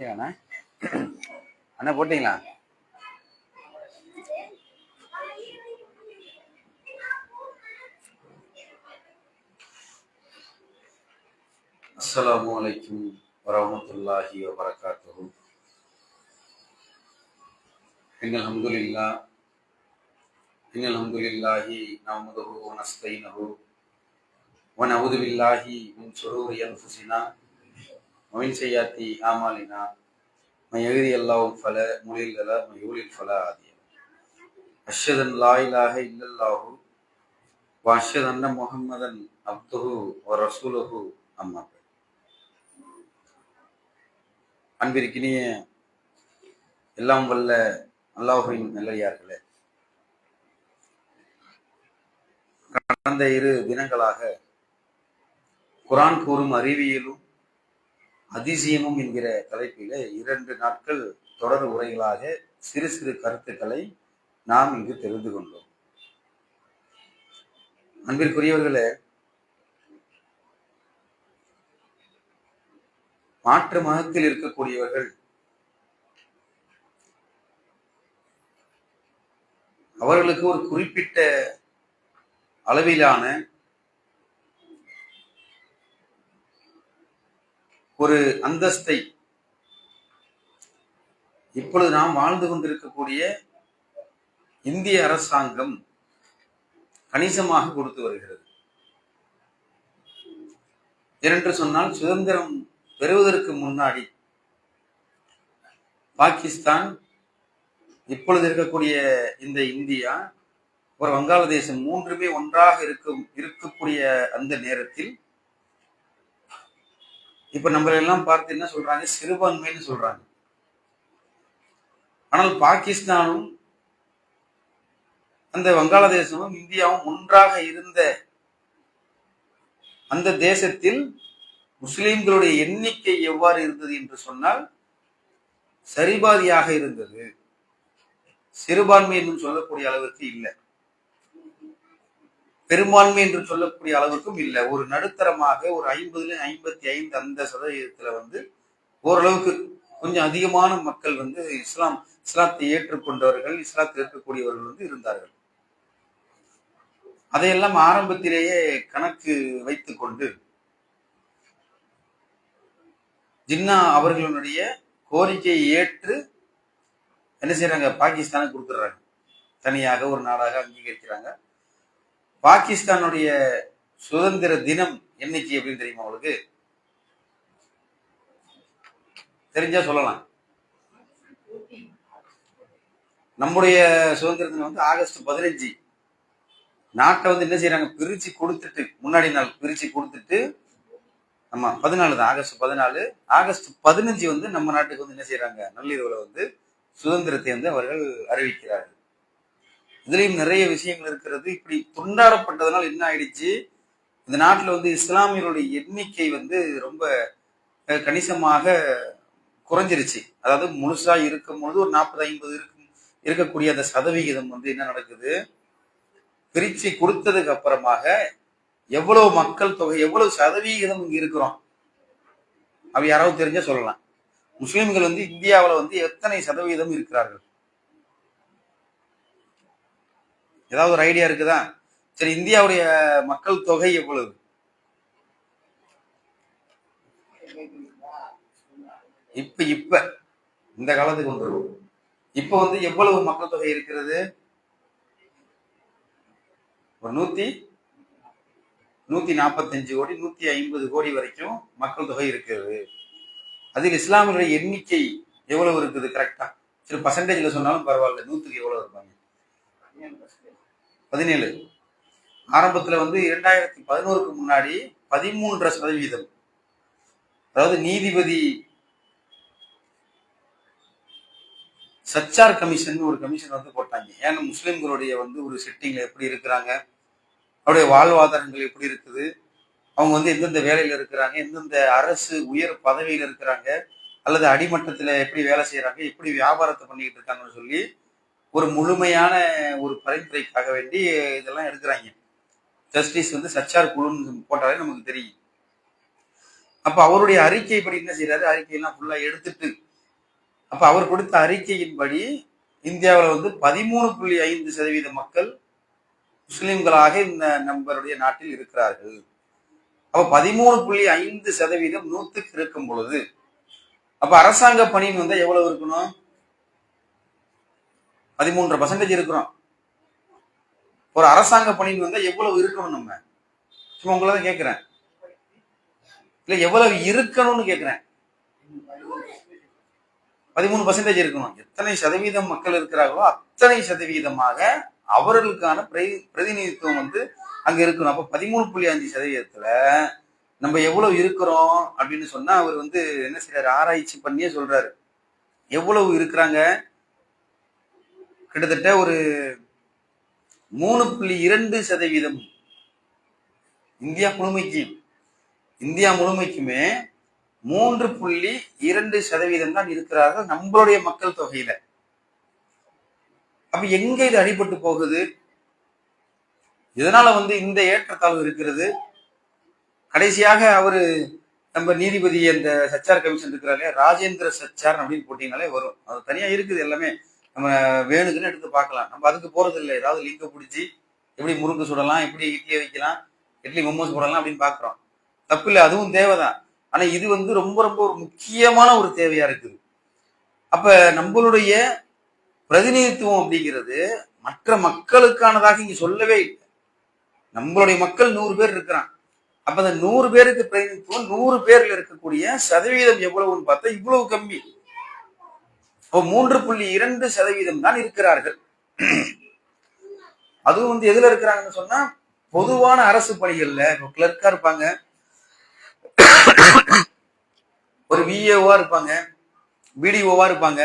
அண்ணா அண்ணா போட்டீங்களா? அஸ்ஸலாமு அலைக்கும் வரஹ்மத்துல்லாஹி வபரகாத்துஹு. இன்னல் ஹம்துலில்லாஹி நஹ்மதுஹு வ நஸ்தஈனுஹு வ நஊது பில்லாஹி மின் ஷுரூரி அன்ஃபுஸினா வ மின் ஸய்யிஆத்தி அமாலினா மன் யஹ்திஹில்லாஹு ஃபலா முضில்ல லஹு வ மன் யுضلل ஃபலா ஹாதிய லஹு. அஷ்ஹது அன் லா இலாஹ இல்லல்லாஹு வ அஷ்ஹது அன்ன முஹம்மதன் அப்துஹு வ ரசூலுஹு. அம்மா பஅத். அன்பிற்கினிய எல்லாம் வல்ல அல்லாஹ்வின் நல்லடியார்களே, கடந்த 2 தினங்களாக குர்ஆன் கூறும் அறிவியலும் அதிசயமும் என்கிற தலைப்பிலே 2 நாட்கள் தொடர் உரைகளாக சிறு சிறு கருத்துக்களை நாம் இங்கு தெரிந்து கொண்டோம். அன்பிற்குரியவர்களே, மாற்று மதத்தில் இருக்கக்கூடியவர்கள் அவர்களுக்கு ஒரு குறிப்பிட்ட அளவிலான ஒரு அந்தஸ்தை இப்பொழுது நாம் வாழ்ந்து கொண்டிருக்கக்கூடிய இந்திய அரசாங்கம் கணிசமாக கொடுத்து வருகிறது. ஏனென்று சொன்னால், சுதந்திரம் பெறுவதற்கு முன்னாடி பாகிஸ்தான், இப்பொழுது இருக்கக்கூடிய இந்த இந்தியா, ஒரு வங்காளதேசம், மூன்றுமே ஒன்றாக இருக்கக்கூடிய அந்த நேரத்தில் இப்ப நம்ம எல்லாம் பார்த்து என்ன சொல்றாங்க? சிறுபான்மைன்னு சொல்றாங்க. ஆனால் பாகிஸ்தானும் அந்த வங்காளதேசமும் இந்தியாவும் ஒன்றாக இருந்த அந்த தேசத்தில் முஸ்லிம்களுடைய எண்ணிக்கை எவ்வாறு இருந்தது என்று சொன்னால், சரிபாதியாக இருந்தது. சிறுபான்மை என்று சொல்லக்கூடிய அளவிற்கு இல்லை, பெரும்பான்மை என்று சொல்லக்கூடிய அளவுக்கும் இல்லை. ஒரு நடுத்தரமாக ஒரு 50-55 அந்த சதவீதத்துல ஓரளவுக்கு கொஞ்சம் அதிகமான மக்கள் இஸ்லாத்தை ஏற்றுக்கொண்டவர்கள், இஸ்லாத்தில் இருக்கக்கூடியவர்கள் இருந்தார்கள். அதையெல்லாம் ஆரம்பத்திலேயே கணக்கு வைத்துக் கொண்டு ஜின்னா அவர்களுடைய கோரிக்கையை ஏற்று என்ன செய்யறாங்க? பாகிஸ்தானுக்கு கொடுத்துடுறாங்க. தனியாக ஒரு நாடாக அங்கீகரிக்கிறாங்க. பாகிஸ்தானுடைய சுதந்திர தினம் என்னைக்கு அப்படின்னு தெரியுமா உங்களுக்கு? தெரிஞ்சா சொல்லலாம். நம்முடைய சுதந்திர தினம் ஆகஸ்ட் 15. நாட்டை என்ன செய்யறாங்க? பிரிச்சு கொடுத்துட்டு, முன்னாடி நாள் பிரிச்சு கொடுத்துட்டு, ஆமா 14 தான், ஆகஸ்ட் 14. ஆகஸ்ட் 15 நம்ம நாட்டுக்கு என்ன செய்யறாங்க? நள்ளிரவுல சுதந்திரத்தை அவர்கள் அறிவிக்கிறார்கள். இதுலயும் நிறைய விஷயங்கள் இருக்கிறது. இப்படி துண்டாடப்பட்டதனால் என்ன ஆயிடுச்சு? இந்த நாட்டுல இஸ்லாமியர்களுடைய எண்ணிக்கை ரொம்ப கணிசமாக குறைஞ்சிருச்சு. அதாவது முழுசா இருக்கும் பொழுது ஒரு 40-50 இருக்கக்கூடிய அந்த சதவிகிதம் என்ன நடக்குது? பிரிச்சு கொடுத்ததுக்கு அப்புறமாக எவ்வளவு மக்கள் தொகை, எவ்வளவு சதவிகிதம் இங்க இருக்கிறோம், அவ யாராவது தெரிஞ்சா சொல்லலாம். முஸ்லிம்கள் இந்தியாவில் எத்தனை சதவீதம் இருக்கிறார்கள்? ஏதாவது ஒரு ஐடியா இருக்குதா? சரி, இந்தியாவுடைய மக்கள் தொகை எவ்வளவு? இப்ப இந்த காலத்துக்கு வந்துடும். இப்ப எவ்வளவு மக்கள் தொகை இருக்கிறது? ஒரு 145 கோடி 150 கோடி வரைக்கும் மக்கள் தொகை இருக்கிறது. அதில் இஸ்லாமியர்களுடைய எண்ணிக்கை எவ்வளவு இருக்குது? கரெக்டா சரி, பர்சன்டேஜ்ல சொன்னாலும் பரவாயில்ல. 100க்கு எவ்வளவு இருப்பாங்க? 17. ஆரம்பத்துல 2011க்கு முன்னாடி 13%. அதாவது நீதிபதி சச்சார் கமிஷன் ஒரு கமிஷன் போட்டாங்க. ஏன்னா முஸ்லிம்களுடைய ஒரு செட்டிங்ல எப்படி இருக்கிறாங்க, அவருடைய வாழ்வாதாரங்கள் எப்படி இருக்குது, அவங்க எந்தெந்த வேலையில இருக்கிறாங்க, எந்தெந்த அரசு உயர் பதவியில இருக்கிறாங்க, அல்லது அடிமட்டத்துல எப்படி வேலை செய்யறாங்க, எப்படி வியாபாரத்தை பண்ணிட்டு இருக்காங்கன்னு சொல்லி ஒரு முழுமையான ஒரு பரிந்துரைக்காக வேண்டி இதெல்லாம் எடுக்கிறாங்க. ஜஸ்டிஸ் சச்சார் குழுன்னு போட்டாலே நமக்கு தெரியும். அப்ப அவருடைய அறிக்கைப்படி என்ன செய்யறாரு? அறிக்கையெல்லாம் ஃபுல்லா எடுத்துட்டு அப்ப அவர் கொடுத்த அறிக்கையின்படி இந்தியாவில் வந்து 13.5% மக்கள் முஸ்லிம்களாக இந்த நம்மளுடைய நாட்டில் இருக்கிறார்கள். அப்ப 13.5% 100க்கு இருக்கும் பொழுது அப்ப அரசாங்க பணின்னு வந்தா எவ்வளவு இருக்கணும்? 13% இருக்கிறோம். ஒரு அரசாங்க பணின்னு வந்தா எவ்வளவு இருக்கணும்? நம்ம சும்மா உங்களதான் கேட்கிறேன், இல்ல எவ்வளவு இருக்கணும்னு கேட்கிறேன். 13% இருக்கணும். எத்தனை சதவீதம் மக்கள் இருக்கிறார்களோ அத்தனை சதவீதமாக அவர்களுக்கான பிரதிநிதித்துவம் வந்து அங்க இருக்கணும். அப்ப 13.5%த்துல நம்ம எவ்வளவு இருக்கிறோம் அப்படின்னு சொன்னா அவர் வந்து என்ன செய்யறாரு, ஆராய்ச்சி பண்ணியே சொல்றாரு. எவ்வளவு இருக்கிறாங்க? கிட்டத்தட்ட ஒரு 3.2% இந்தியா முழுமைக்குமே 3.2% தான் இருக்கிறார்கள் நம்மளுடைய மக்கள் தொகையில. அப்ப எங்க இது அடிபட்டு போகுது? இதனால வந்து இந்த ஏற்றத்தாழ்வு இருக்கிறது. கடைசியாக அவரு நம்ம நீதிபதி அந்த சச்சார் கமிஷன் இருக்கிறாரு, ராஜேந்திர சச்சார் அப்படின்னு போட்டீங்கனாலே வரும். அது தனியா இருக்குது, எல்லாமே நம்ம வேணுக்குன்னு எடுத்து பார்க்கலாம். நம்ம அதுக்கு போறது இல்லை. ஏதாவது லிங்க பிடிச்சி எப்படி முறுக்கு சுடலாம், எப்படி இட்லி வைக்கலாம், இட்லி மொமோஸ் போடலாம் அப்படின்னு பாக்குறோம். தப்பு இல்லை, அதுவும் தேவைதான். ஆனா இது வந்து ரொம்ப ரொம்ப ஒரு முக்கியமான ஒரு தேவையா இருக்குது. அப்ப நம்மளுடைய பிரதிநிதித்துவம் அப்படிங்கிறது மற்ற மக்களுக்கானதாக இங்க சொல்லவே இல்லை. நம்மளுடைய மக்கள் 100 பேர் இருக்கிறான். அப்ப அந்த 100 பேருக்கு பிரதிநிதித்துவம் 100 பேர்ல இருக்கக்கூடிய சதவீதம் எவ்வளவுன்னு பார்த்தா இவ்வளவு கம்மி. 3.2% தான் இருக்கிறார்கள். அதுவும் வந்து எதுல இருக்கிறாங்கன்னு சொன்னா பொதுவான அரசு பணிகள்ல கிளர்க்கா இருப்பாங்க, ஒரு விஏஓவா இருப்பாங்க, பிடிஓவா இருப்பாங்க,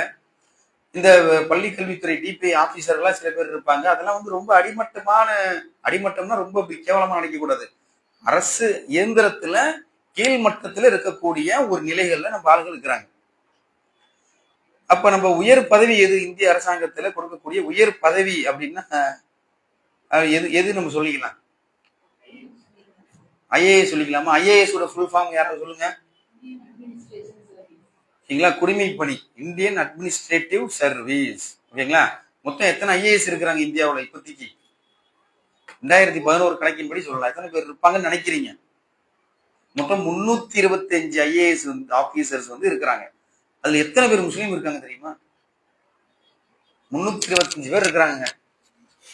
இந்த பள்ளி கல்வித்துறை டிபி ஆபீசர்களா சில பேர் இருப்பாங்க. அதெல்லாம் வந்து ரொம்ப அடிமட்டம்னா ரொம்ப கேவலமா நினைக்க கூடாது. அரசு இயந்திரத்துல கீழ்மட்டத்துல இருக்கக்கூடிய ஒரு நிலைகள்ல நம்ம ஆளுகள் இருக்கிறாங்க. அப்ப நம்ம உயர் பதவி எது? இந்திய அரசாங்கத்துல கொடுக்கக்கூடிய உயர் பதவி அப்படின்னா எது நம்ம சொல்லிக்கலாம்? ஐஏஎஸ் சொல்லிக்கலாமா? ஐஏஎஸ் ஓட ஃபுல் ஃபார்ம் யாராவது சொல்லுங்க. ஓகேங்களா? குடிமை பணி, இந்தியன் அட்மினிஸ்ட்ரேட்டிவ் சர்வீஸ். ஓகேங்களா? மொத்தம் எத்தனை ஐஏஎஸ் இருக்கிறாங்க இந்தியாவில் இப்போதைக்கு? 2011 கணக்கின்படி சொல்லலாம். எத்தனை பேர் இருப்பாங்கன்னு நினைக்கிறீங்க? மொத்தம் 325 ஐஏஎஸ் ஆபீசர்ஸ் வந்து இருக்கிறாங்க. அதுல எத்தனை பேர் முஸ்லீம் இருக்காங்க தெரியுமா? 325 பேர் இருக்கிறாங்க.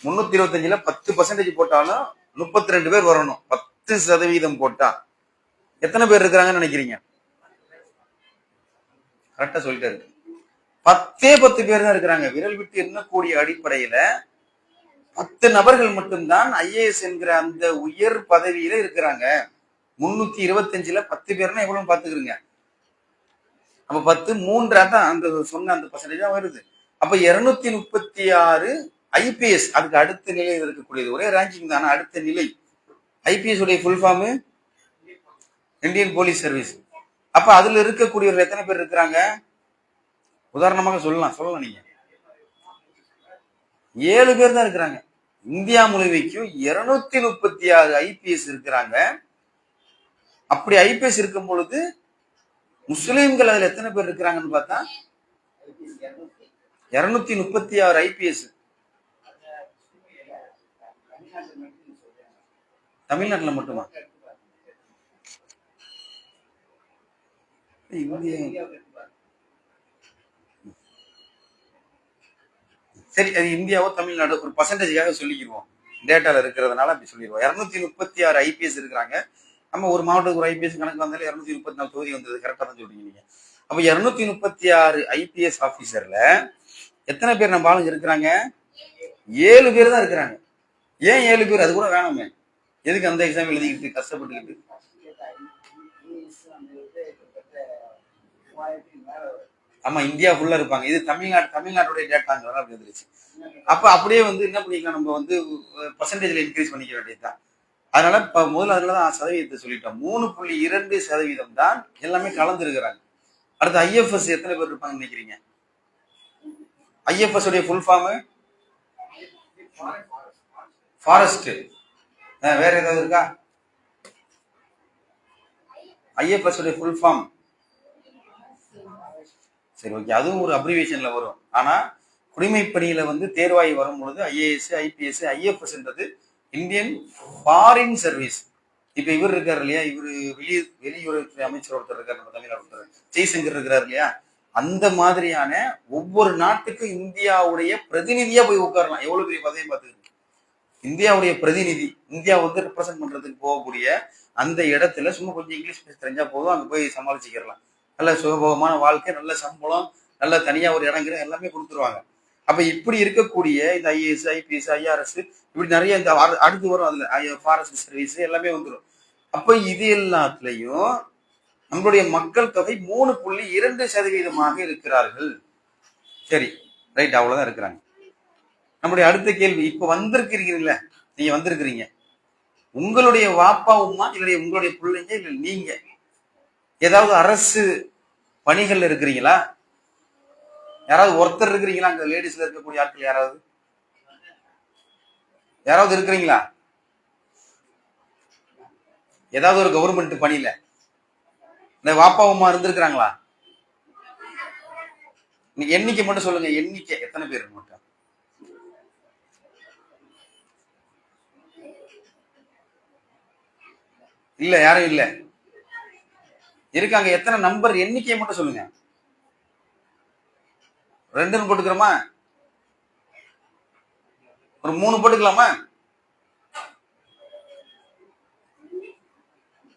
325ல 10% போட்டாலும் 32 பேர் வரணும். 10% போட்டா எத்தனை பேர் இருக்கிறாங்கன்னு நினைக்கிறீங்க? கரெக்டா சொல்லிட்டாரு. 10 பேர் தான் இருக்கிறாங்க. விரல் விட்டு எண்ணக்கூடிய அடிப்படையில 10 நபர்கள் மட்டும்தான் ஐஏஎஸ் என்கிற அந்த உயர் பதவியில இருக்கிறாங்க. 325ல 10 பேர்னா எவ்வளவு பாத்துக்கிறீங்க? அப்ப 10 3 தான் அந்த சொன்ன அந்த பர்சன்டேஜ் தான் வருது. அப்ப 236 ஐபிஎஸ் அதுக்கு அடுத்த நிலையில் இருக்கக்கூடியது. ஒரே ரேங்கிங் தானே, அடுத்த நிலை. ஐபிஎஸ் உடைய full form Indian police service. அப்ப அதுல இருக்கக்கூடியவர்கள் எத்தனை பேர் இருக்கிறாங்க? உதாரணமாக சொல்லலாம் நீங்க 7 பேர் தான் இருக்கிறாங்க. இந்தியா முழுமைக்கும் 236 ஐபிஎஸ் இருக்கிறாங்க. அப்படி ஐபிஎஸ் இருக்கும் பொழுது முஸ்லிம்கள் அதுல எத்தனை பேர் இருக்கிறாங்கன்னு பார்த்தா 236 ஐபிஎஸ். தமிழ்நாட்டுல மட்டுமா? சரி, அது இந்தியாவோ தமிழ்நாடு ஒரு பர்சன்டேஜாக சொல்லிக்கிடுவோம், டேட்டால இருக்கிறதுனால அப்படி சொல்லிடுவோம். 236 ஐபிஎஸ் இருக்கிறாங்க. நம்ம ஒரு மாவட்டத்துக்கு ஒரு ஐபிஎஸ் கணக்கு வந்தாலும் 234 தொகுதி வந்தது. கரெக்டா தான் சொல்றீங்க நீங்க. அப்ப 236 ஐபிஎஸ் ஆபீசர்ல எத்தனை பேர் நம்ம ஆளுங்க இருக்கிறாங்க? 7 பேர் தான் இருக்கிறாங்க. ஏன் 7 பேர்? அது கூட வேணாமே. எதுக்கு அந்த எக்ஸாம் எழுதிக்கிட்டு கஷ்டப்பட்டுக்கிட்டு? ஆமா, இந்தியா ஃபுல்லா இருப்பாங்க. இது தமிழ்நாட்டுடைய டேட்டாங்கிறத அப்படி வந்துருச்சு. அப்ப அப்படியே வந்து என்ன பண்ணிக்கலாம், நம்ம வந்து பர்சன்டேஜ்ல இன்க்ரீஸ் பண்ணிக்க வேண்டியதுதான். அதனால முதல்ல அதுலதான் சதவீதத்தை சொல்லிட்டோம். 3.2% தான் எல்லாமே கலந்து இருக்கிறாங்க. அடுத்து ஐஎஃப்எஸ் எத்தனை பேர் இருப்பாங்க நினைக்கிறீங்க? ஐஎஃப்எஸ் உடைய ஃபுல் ஃபார்ம் ஃபாரஸ்ட். வேற ஏதாவது இருக்கா? ஐஎஃப்எஸ் உடைய ஃபுல் ஃபார்ம் சரி, ஓகே, அதுவும் ஒரு அப்ரிவேஷன்ல வரும். ஆனா குடிமைப்பணியில வந்து தேர்வாகி வரும் பொழுது ஐஏஎஸ், ஐபிஎஸ், ஐஎஃப்எஸ்ன்றது இந்தியன் ஃபாரின் சர்வீஸ். இப்ப இவர் இருக்காரு இல்லையா, இவரு வெளியுறவுத்துறை அமைச்சர் ஒருத்தர் இருக்காரு, நம்ம தமிழ்நாடு ஒருத்தர் ஜெய்சங்கர் இருக்கிறார் இல்லையா, அந்த மாதிரியான ஒவ்வொரு நாட்டுக்கும் இந்தியாவுடைய பிரதிநிதியா போய் உட்காரலாம். எவ்வளவு பெரிய பதவியை பார்த்துருக்கு. இந்தியாவுடைய பிரதிநிதி, இந்தியா வந்து ரெப்ரசென்ட் பண்றதுக்கு போகக்கூடிய அந்த இடத்துல சும்மா கொஞ்சம் இங்கிலீஷ் பேச தெரிஞ்சா போதும், அங்க போய் சமாளிச்சுக்கலாம். நல்ல சுகபோகமான வாழ்க்கை, நல்ல சம்பளம், நல்ல தனியா ஒரு இடங்கிற எல்லாமே கொடுத்துருவாங்க. அப்ப இப்படி இருக்கக்கூடிய இந்த ஐஏஎஸ், ஐபிஎஸ், ஐஆர்எஸ், இப்படி நிறைய இந்த அடுத்து வரும், அதுல ஃபாரஸ்ட் சர்வீஸ் எல்லாமே வந்துடும். அப்ப இது எல்லாத்துலயும் நம்மளுடைய மக்கள் தொகை 3.2% இருக்கிறார்கள். சரி, ரைட், அவ்வளவுதான் இருக்கிறாங்க. நம்முடைய அடுத்த கேள்வி, இப்ப வந்திருக்கிறீங்கல்ல, நீங்க வந்திருக்கிறீங்க, உங்களுடைய வாப்பா உமா இல்லையா, உங்களுடைய பிள்ளைங்க இல்ல நீங்க ஏதாவது அரசு பணிகள் இருக்கிறீங்களா? யாராவது ஒருத்தர் இருக்கிறீங்களா? அங்க லேடிஸ்ல இருக்கக்கூடிய ஆட்கள் யாராவது யாராவது இருக்கிறீங்களா? ஏதாவது ஒரு கவர்மெண்ட் பணியில இந்த வாப்பா உமா இருந்திருக்கிறாங்களா? நீங்க எண்ணிக்கை மட்டும் சொல்லுங்க, எண்ணிக்கை எத்தனை பேர் மட்டும். இல்ல, யாரும் இல்ல இருக்காங்க. எத்தனை நம்பர், எண்ணிக்கையை மட்டும் சொல்லுங்க. 2ன்னு போட்டுக்கிறோமா? ஒரு 3 போட்டுக்கலாமா?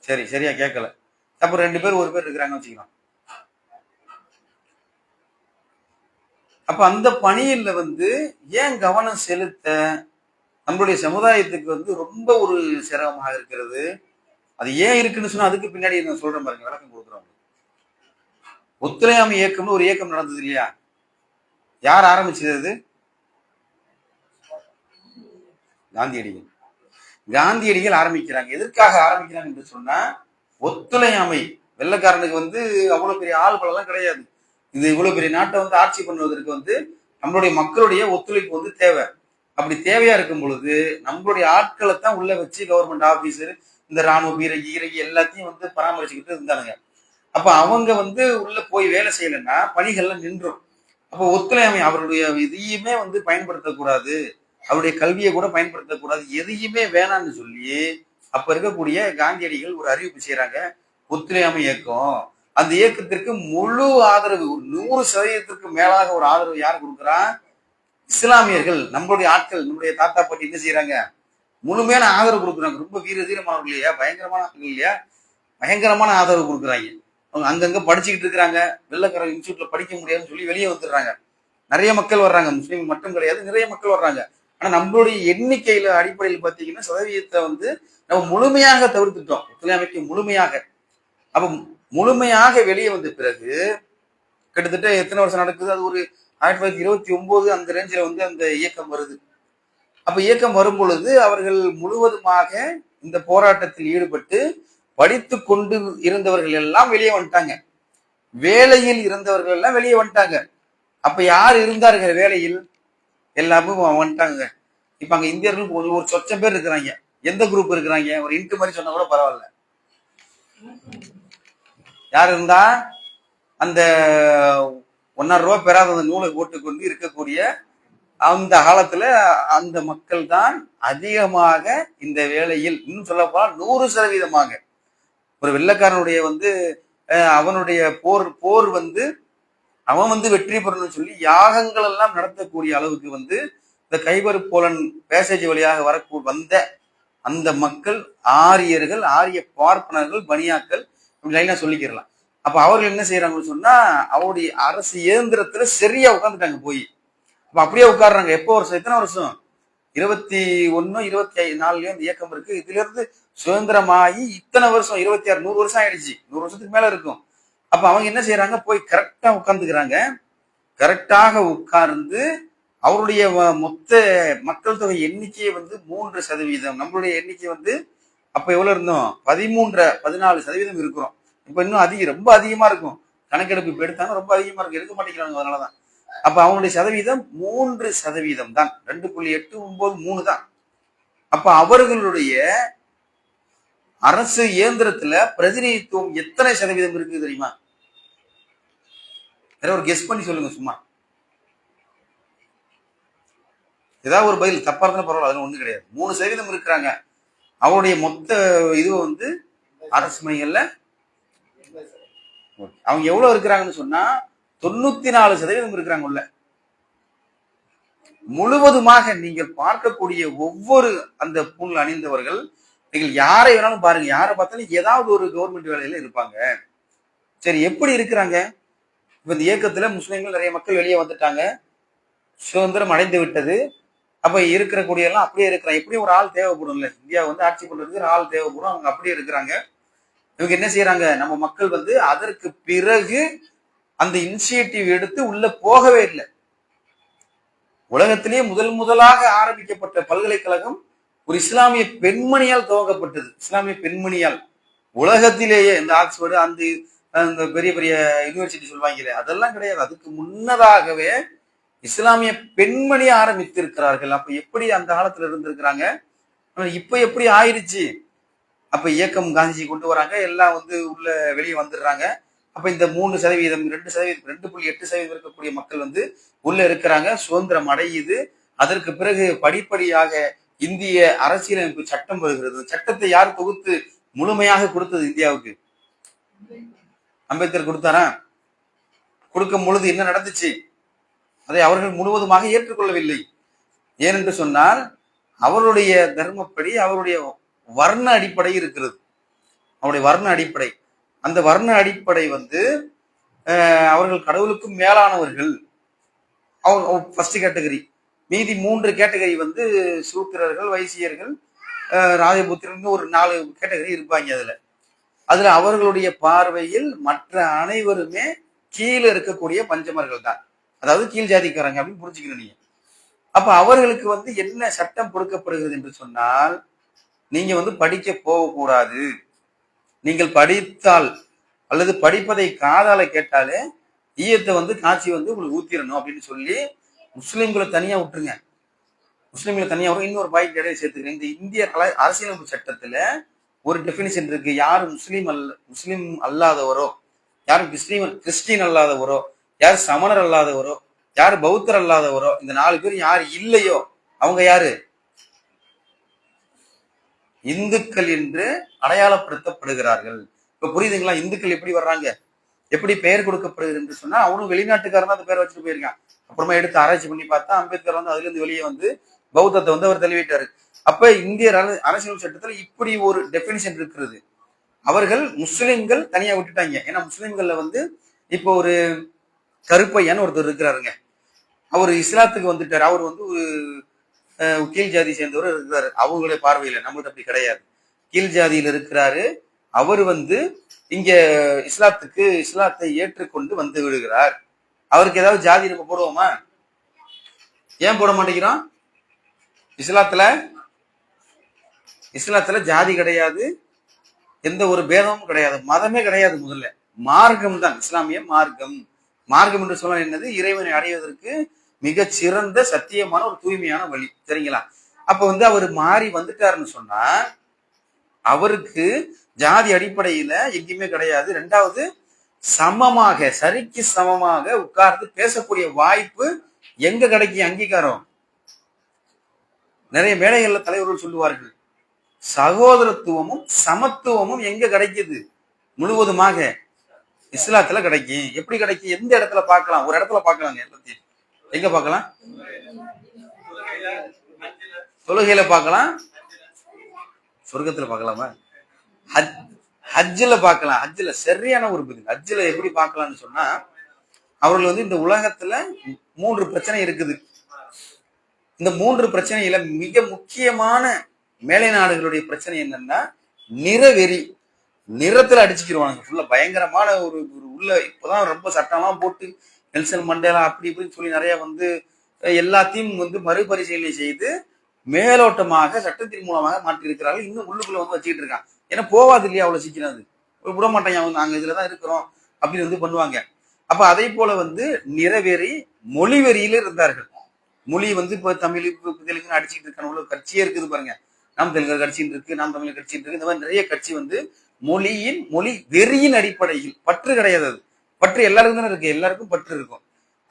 சரி, சரியா கேட்கல. அப்ப 2 பேர் 1 பேர் இருக்கிறாங்க வச்சுக்கலாம். அப்ப அந்த பணியில வந்து ஏன் கவனம் செலுத்த நம்மளுடைய சமுதாயத்துக்கு வந்து ரொம்ப ஒரு சிரமமாக இருக்கிறது. அது ஏன் இருக்குன்னு சொன்னா அதுக்கு பின்னாடி நான் சொல்றேன் பாருங்க, விளக்கம் கொடுக்குறோம். ஒத்துழையாமை இயக்கம்னு ஒரு இயக்கம் நடந்தது இல்லையா? யார் ஆரம்பிச்சது? காந்தியடிகள். காந்தியடிகள் ஆரம்பிக்கிறாங்க. எதற்காக ஆரம்பிக்கிறாங்க என்று சொன்னா, ஒத்துழையாமை. வெள்ளக்காரனுக்கு வந்து அவ்வளவு பெரிய ஆள்கள் எல்லாம் கிடையாது. இது இவ்வளவு பெரிய நாட்டை வந்து ஆட்சி பண்ணுவதற்கு வந்து நம்மளுடைய மக்களுடைய ஒத்துழைப்பு வந்து தேவை. அப்படி தேவையா இருக்கும் பொழுது நம்மளுடைய ஆட்களை தான் உள்ள வச்சு கவர்மெண்ட் ஆபீசர், இந்த ராணுவ வீரகி ஈரகி எல்லாத்தையும் வந்து பராமரிச்சுக்கிட்டு இருந்தானுங்க. அப்ப அவங்க வந்து உள்ள போய் வேலை செய்யலைன்னா பணிகள்லாம் நின்றும். அப்போ ஒத்துழையாமை அவருடைய இதையுமே வந்து பயன்படுத்தக்கூடாது, அவருடைய கல்வியை கூட பயன்படுத்தக்கூடாது, எதையுமே வேணாம்னு சொல்லி அப்ப இருக்கக்கூடிய காந்தியடிகள் ஒரு அறிவிப்பு செய்யறாங்க, ஒத்துழையாமை இயக்கம். அந்த இயக்கத்திற்கு முழு ஆதரவு, 100% மேலாக ஒரு ஆதரவு யார் கொடுக்குறா? இஸ்லாமியர்கள், நம்மளுடைய ஆட்கள், நம்மளுடைய தாத்தா பாட்டி என்ன செய்யறாங்க? முழுமையான ஆதரவு கொடுக்குறாங்க. ரொம்ப வீர தீரமானவர்கள் இல்லையா, பயங்கரமான ஆட்கள் இல்லையா, பயங்கரமான ஆதரவு கொடுக்குறாங்க. அவங்க அங்கங்க படிச்சுக்கிட்டு இருக்கிறாங்க. வெள்ளக்கார இன்ஸ்டியூட்ல படிக்க முடியாதுன்னு சொல்லி வெளியே வந்துடுறாங்க. நிறைய மக்கள் வர்றாங்க, முஸ்லீம் மட்டும் கிடையாது, நிறைய மக்கள் வர்றாங்க. ஆனா நம்மளுடைய எண்ணிக்கையில அடிப்படையில் பாத்தீங்கன்னா சதவீதத்தை வந்து நம்ம முழுமையாக தவிர்த்துட்டோம், ஒத்துழையாமைக்கு முழுமையாக. அப்ப முழுமையாக வெளியே வந்த பிறகு கிட்டத்தட்ட எத்தனை வருஷம் நடக்குது? அது ஒரு 1929 அந்த ரேஞ்சில் வந்து அந்த இயக்கம் வருது. அப்ப இயக்கம் வரும் பொழுது அவர்கள் முழுவதுமாக இந்த போராட்டத்தில் ஈடுபட்டு படித்து கொண்டு இருந்தவர்கள் எல்லாம் வெளியே வந்துட்டாங்க, வேலையில் இருந்தவர்கள் எல்லாம் வெளியே வந்துட்டாங்க. அப்ப யார் இருந்தார்கள் வேலையில்? எல்லாமே வந்துட்டாங்க. இப்ப அங்க இந்தியர்கள் ஒரு சொச்சம் பேர் இருக்கிறாங்க. எந்த குரூப் இருக்கிறாங்க? ஒரு இன்ட்டு மாதிரி சொன்னா கூட பரவாயில்ல. யார் இருந்தா? அந்த ₹1.50 பெறாத அந்த நூலை போட்டுக்கொண்டு இருக்கக்கூடிய அந்த காலத்துல அந்த மக்கள் தான் அதிகமாக இந்த வேலையில், இன்னும் சொல்ல போனா 100% ஒரு வெள்ளக்காரனுடைய வந்து அவனுடைய போர் வந்து அவன் வந்து வெற்றி பெறணும்னு சொல்லி யாகங்கள் எல்லாம் நடத்தக்கூடிய அளவுக்கு வந்து இந்த கைபர் போலன் பேசேஜ் வழியாக வந்த அந்த மக்கள் ஆரியர்கள், ஆரிய பார்ப்பனர்கள், பனியாக்கள், இப்படி லைனா சொல்லிக்கிறலாம். அப்ப அவர்கள் என்ன செய்யறாங்கன்னு சொன்னா, அவருடைய அரசு இயந்திரத்துல சரியா உட்காந்துட்டாங்க போய். அப்ப அப்படியே உட்காடுறாங்க. எப்போ வருஷம்? எத்தனை வருஷம்? 21, 24 இந்த இயக்கம் இருக்கு. இதுல இருந்து சுதந்திரமாகி இத்தனை வருஷம், 26, 100 வருஷம் ஆயிடுச்சு, 100 வருஷத்துக்கு மேல இருக்கும். அப்ப அவங்க என்ன செய்யறாங்க? போய் கரெக்டா உட்கார்ந்துக்கிறாங்க. கரெக்டாக உட்கார்ந்து அவருடைய மொத்த மக்கள் தொகை எண்ணிக்கையை வந்து 3%. நம்மளுடைய எண்ணிக்கை வந்து அப்ப எவ்வளவு இருந்தோம்? 14% இருக்கிறோம். இப்ப இன்னும் அதிகம், ரொம்ப அதிகமா இருக்கும். கணக்கெடுப்பு இப்ப எடுத்தாங்க, ரொம்ப அதிகமா இருக்கும், எடுக்க மாட்டேங்கிறாங்க. அதனாலதான் அப்ப அவங்களுடைய சதவீதம் 3% தான், 2.893 தான். அப்ப அவர்களுடைய அரசு இயந்திரத்துல பிரதிநிதித்துவம் எத்தனை சதவீதம் இருக்கு தெரியுமா? ஒரு கெஸ் பண்ணி சொல்லுங்க சும்மா. ஏதாவது ஒரு பதில் தப்பா இருந்தாலும் பரவாயில்ல, அதுல ஒண்ணும் கிடையாது. 3% இருக்கிறாங்க. அவருடைய மொத்த இது வந்து அரசு பணிகள்ல அவங்க எவ்வளவு இருக்கிறாங்கன்னு சொன்னா 94% இருக்கிறாங்க உள்ள. முழுவதுமாக நீங்கள் பார்க்கக்கூடிய ஒவ்வொரு அந்த பூண் அணிந்தவர்கள், நீங்கள் யாரை வேணாலும் பாருங்க, யாரை பார்த்தாலும் ஏதாவது ஒரு கவர்மெண்ட் வேலையில இருப்பாங்க. சரி, எப்படி இருக்கிறாங்க? இப்ப இந்த இயக்கத்துல முஸ்லிம்கள் நிறைய மக்கள் வெளியே வந்துட்டாங்க, சுதந்திரம் அடைந்து விட்டது. அப்ப இருக்கிற கூடியெல்லாம் அப்படியே இருக்கிறாங்க. எப்படியும் ஒரு ஆள் தேவைப்படும்ல, இந்தியா வந்து ஆட்சி பண்றதுக்கு ஒரு ஆள் தேவைப்படும். அவங்க அப்படியே இருக்கிறாங்க. இவங்க என்ன செய்யறாங்க, நம்ம மக்கள் வந்து அதற்கு பிறகு அந்த இனிஷியேட்டிவ் எடுத்து உள்ள போகவே இல்லை. உலகத்திலேயே முதலாக ஆரம்பிக்கப்பட்ட பல்கலைக்கழகம் ஒரு இஸ்லாமிய பெண்மணியால் துவக்கப்பட்டது. இஸ்லாமிய பெண்மணியால். உலகத்திலேயே இந்த ஆக்ஸ்போர்டு அந்த பெரிய பெரிய யூனிவர்சிட்டி சொல்லுவாங்களே, அதெல்லாம் கிடையாது. அதுக்கு முன்னதாகவே இஸ்லாமிய பெண்மணி ஆரம்பித்திருக்கிறார்கள். அப்ப எப்படி அந்த காலத்துல இருந்திருக்கிறாங்க, இப்ப எப்படி ஆயிருச்சு? அப்ப இயக்கம் காந்திஜி கொண்டு வராங்க, எல்லாம் வந்து உள்ள வெளியே வந்துடுறாங்க. அப்ப இந்த 3%, 2.8% இருக்கக்கூடிய மக்கள் வந்து உள்ள இருக்கிறாங்க, சுதந்திரம் அடையுது. அதற்கு பிறகு படிப்படியாக இந்திய அரசியலமைப்பு சட்டம் வருகிறது. சட்டத்தை யார் தொகுத்து முழுமையாக கொடுத்தது இந்தியாவுக்கு? அம்பேத்கர் கொடுத்தாரா? கொடுக்கும் பொழுது என்ன நடந்துச்சு? அதை அவர்கள் முழுவதுமாக ஏற்றுக்கொள்ளவில்லை. ஏனென்று சொன்னால் அவருடைய தர்மப்படி அவருடைய வர்ண அடிப்படை இருக்கிறது. அவருடைய வர்ண அடிப்படை, அந்த வர்ண அடிப்படை வந்து அவர்கள் கடவுளுக்கும் மேலானவர்கள். அவங்க ஃபர்ஸ்ட் கேட்டகரி. மீதி 3 கேட்டகரி வந்து சூத்திரர்கள், வைசியர்கள், ராஜபுத்திரன், ஒரு 4 கேட்டகரி இருப்பாங்க. அதுல அவர்களுடைய பார்வையில் மற்ற அனைவருமே கீழே இருக்கக்கூடிய பஞ்சமர்கள் தான், அதாவது கீழ் ஜாதிக்காரங்க அப்படின்னு புரிஞ்சுக்கணும் நீங்க. அப்ப அவர்களுக்கு வந்து என்ன சட்டம் கொடுக்கப்படுகிறது என்று சொன்னால், நீங்க வந்து படிக்க போகக்கூடாது, நீங்கள் படித்தால் அல்லது படிப்பதை காதால கேட்டாலே ஈயத்தை வந்து காட்சி வந்து உங்களுக்கு ஊத்திரணும் அப்படின்னு சொல்லி முஸ்லிம்களை தனியா விட்டுருங்க. முஸ்லிம்களை தனியா விட்டு இன்னொரு பாயிண்ட் இடையே சேர்த்துக்கிறேன். இந்த இந்திய அரசியலமைப்பு சட்டத்துல ஒரு டெபினிஷன் இருக்கு. யார் முஸ்லிம் அல்லாதவரோ, யார் கிறிஸ்டின் அல்லாதவரோ, யார் சமணர் அல்லாதவரோ, யார் பௌத்தர் அல்லாதவரோ, இந்த 4 பேர் யார் இல்லையோ அவங்க யாரு? இந்துக்கள் என்று அடையாளப்படுத்தப்படுகிறார்கள். இப்ப புரியுதுங்களா? இந்துக்கள் எப்படி வர்றாங்க, எப்படி பெயர் கொடுக்கப்படுகிறது என்று சொன்னா, அவனும் வெளிநாட்டுக்காரன் தான் அந்த பேர் வச்சுட்டு போயிருக்கான். அப்புறமா எடுத்து ஆராய்ச்சி பண்ணி பார்த்தா அம்பேத்கர் வந்து அதுல இருந்து வெளியே வந்து பௌத்தத்தை வந்து அவர் தள்ளிவிட்டாரு. அப்ப இந்திய அரசியல் சட்டத்துல இப்படி ஒரு டெபினிஷன் இருக்கிறது. அவர்கள் முஸ்லிம்கள் தனியா விட்டுட்டாங்க. ஏன்னா முஸ்லிம்கள்ல வந்து இப்போ ஒரு கருப்பையான்னு ஒருத்தர் இருக்கிறாருங்க, அவர் இஸ்லாத்துக்கு வந்துட்டார். அவர் வந்து ஒரு கீழ் ஜாதி சேர்ந்தவர் இருக்கிறாரு. அவங்களுடைய பார்வையில, நம்மளுக்கு அப்படி கிடையாது. கீழ் ஜாதியில இருக்கிறாரு. அவர் வந்து இங்க இஸ்லாத்தை ஏற்றுக்கொண்டு வந்து விடுகிறார். அவருக்கு ஏதாவது ஜாதி நம்ம போடுவோமா? ஏன் போட மாட்டேங்கிறோம்? இஸ்லாத்துல ஜாதி கிடையாது, எந்த ஒரு பேதமும் கிடையாது, மதமே கிடையாது. முதல்ல மார்க்கம் தான் இஸ்லாமிய மார்க்கம். மார்க்கம் என்று சொல்ல என்னது? இறைவனை அடைவதற்கு மிகச் சிறந்த சத்தியமான ஒரு தூய்மையான வழி. சரிங்களா? அப்ப வந்து அவர் மாறி வந்துட்டாருன்னு சொன்னா அவருக்கு ஜாதி அடிப்படையில எங்கேயுமே கிடையாது. 2வது, சமமாக, சரிக்கு சமமாக உட்கார்ந்து பேசக்கூடிய வாய்ப்பு எங்க கிடைக்கும்? அங்கீகாரம். நிறைய மேடைகள்ல தலைவர்கள் சொல்லுவார்கள், சகோதரத்துவமும் சமத்துவமும் எங்க கிடைக்குது? முழுவதுமாக இஸ்லாத்துல கிடைக்கும். எப்படி கிடைக்கும்? எந்த இடத்துல பார்க்கலாம்? ஒரு இடத்துல பார்க்கலாங்க. எல்லாத்தையும் எங்க பார்க்கலாம்? தொழுகையில பார்க்கலாம். சொர்க்கத்துல பார்க்கலாமா? ஹஜ்ஜில் பார்க்கலாம். ஹஜ்ஜில் சரியான ஒரு பதில். ஹஜ்ஜில் எப்படி பார்க்கலாம்னு சொன்னா, அவர்கள் வந்து இந்த உலகத்துல 3 பிரச்சனை இருக்குது. இந்த 3 பிரச்சனையில மிக முக்கியமான மேலை நாடுகளுடைய பிரச்சனை என்னன்னா நிறவெறி. நிறத்துல அடிச்சுக்கிடுவாங்க ஃபுல்லா. பயங்கரமான ஒரு உள்ள இப்பதான் ரொம்ப சட்டம்லாம் போட்டு நெல்சன் மண்டேலா அப்படி இப்படின்னு சொல்லி நிறைய வந்து எல்லாத்தையும் வந்து மறுபரிசீலனை செய்து மேலோட்டமாக சட்டத்தின் மூலமாக மாற்றி இருக்கிறார்கள். இன்னும் உள்ளுக்குள்ள வந்து வச்சுக்கிட்டு இருக்கான். ஏன்னா போவாது இல்லையா அவ்வளவு சீக்கிரம், அது விட மாட்டாங்க. அவங்க நாங்க இதுலதான் இருக்கிறோம் அப்படின்னு வந்து பண்ணுவாங்க. அப்ப அதே போல வந்து நிறவெறி, மொழி வெறியில இருந்தார்கள். மொழி வந்து இப்போ தமிழ் தெலுங்குன்னு அடிச்சுட்டு இருக்கான உள்ள கட்சியே இருக்குது பாருங்க. நாம் தெலுங்கு கட்சின்னு இருக்கு, நாம் தமிழ் கட்சின்னு இருக்கு. இந்த மாதிரி நிறைய கட்சி வந்து மொழி வெறியின் அடிப்படையில், பற்று கிடையாது. அது பற்று எல்லாருக்கும் தானே இருக்கு, எல்லாருக்கும் பற்று இருக்கும்.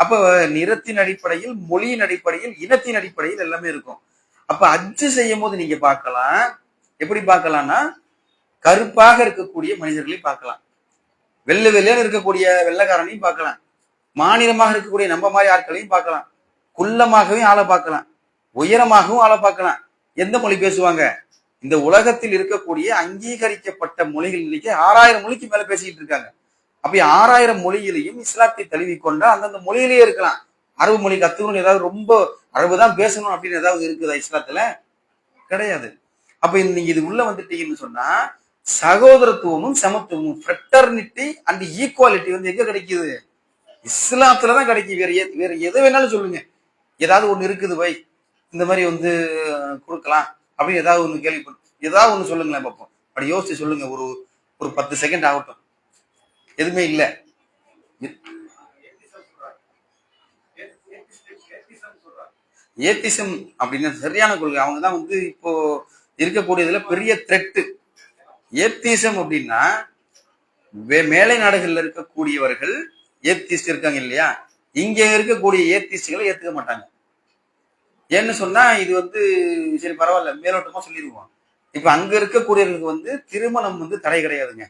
அப்ப நிறத்தின் அடிப்படையில், மொழியின் அடிப்படையில், இனத்தின் அடிப்படையில் எல்லாமே இருக்கும். அப்ப அச்சு செய்யும் போது நீங்க பார்க்கலாம், எப்படி பார்க்கலாம்னா கருப்பாக இருக்கக்கூடிய மனிதர்களை பார்க்கலாம், வெள்ளை வெள்ளைன்னு இருக்கக்கூடிய வெள்ளைக்காரனையும் பார்க்கலாம், மாநிலமாக இருக்கக்கூடிய நம்ம மாதிரி ஆட்களையும் பார்க்கலாம், குள்ளமாகவே ஆளை பார்க்கலாம், உயரமாகவும் ஆளை பார்க்கலாம். எந்த மொழி பேசுவாங்க? இந்த உலகத்தில் இருக்கக்கூடிய அங்கீகரிக்கப்பட்ட மொழிகள் இன்னைக்கு 6000 மொழிக்கு மேல பேசிக்கிட்டு இருக்காங்க. அப்படி 6000 மொழியிலையும் இஸ்லாத்தை தழுவிக்கொண்டா அந்தந்த மொழியிலேயே இருக்கலாம். அரபு மொழி கத்துக்கணும் ஏதாவது ரொம்ப அரபு தான் பேசணும் அப்படின்னு ஏதாவது இருக்குதா இஸ்லாத்துல? கிடையாது. அப்ப நீங்க இது உள்ள வந்துட்டீங்கன்னு சொன்னா சகோதரத்துவமும் சமத்துவமும், ஃப்ரெட்டர்னிட்டி அண்ட் ஈக்குவாலிட்டி வந்து எங்க கிடைக்குது? இஸ்லாத்துலதான் கிடைக்கும். வேற எது வேணாலும் சொல்லுங்க, ஏதாவது ஒண்ணு இருக்குது வை இந்த மாதிரி வந்து கொடுக்கலாம் அப்படின்னு ஏதாவது ஒண்ணு கேள்விப்படும், ஏதாவது ஒண்ணு சொல்லுங்களேன் பார்ப்போம். அப்படி யோசிச்சு சொல்லுங்க, ஒரு ஒரு 10 செகண்ட் ஆகட்டும். எதுவுமே இல்லை. ஏத்திசம் அப்படின்னு சரியான கொள்கை. அவங்க தான் வந்து இப்போ இருக்கக்கூடியதுல பெரிய த்ரெட்டு. ஏத்திசம் அப்படின்னா மேலை நாடுகள்ல இருக்கக்கூடியவர்கள் ஏத்திஸ்ட் இருக்காங்க இல்லையா, இங்க இருக்கக்கூடிய ஏத்திஸ்டுகளை ஏத்துக்க மாட்டாங்க. ஏன்னு சொன்னா இது வந்து சரி பரவாயில்ல மேலோட்டமா சொல்லிடுவோம். இப்ப அங்க இருக்கக்கூடியவர்களுக்கு வந்து திருமணம் வந்து தடை கிடையாதுங்க.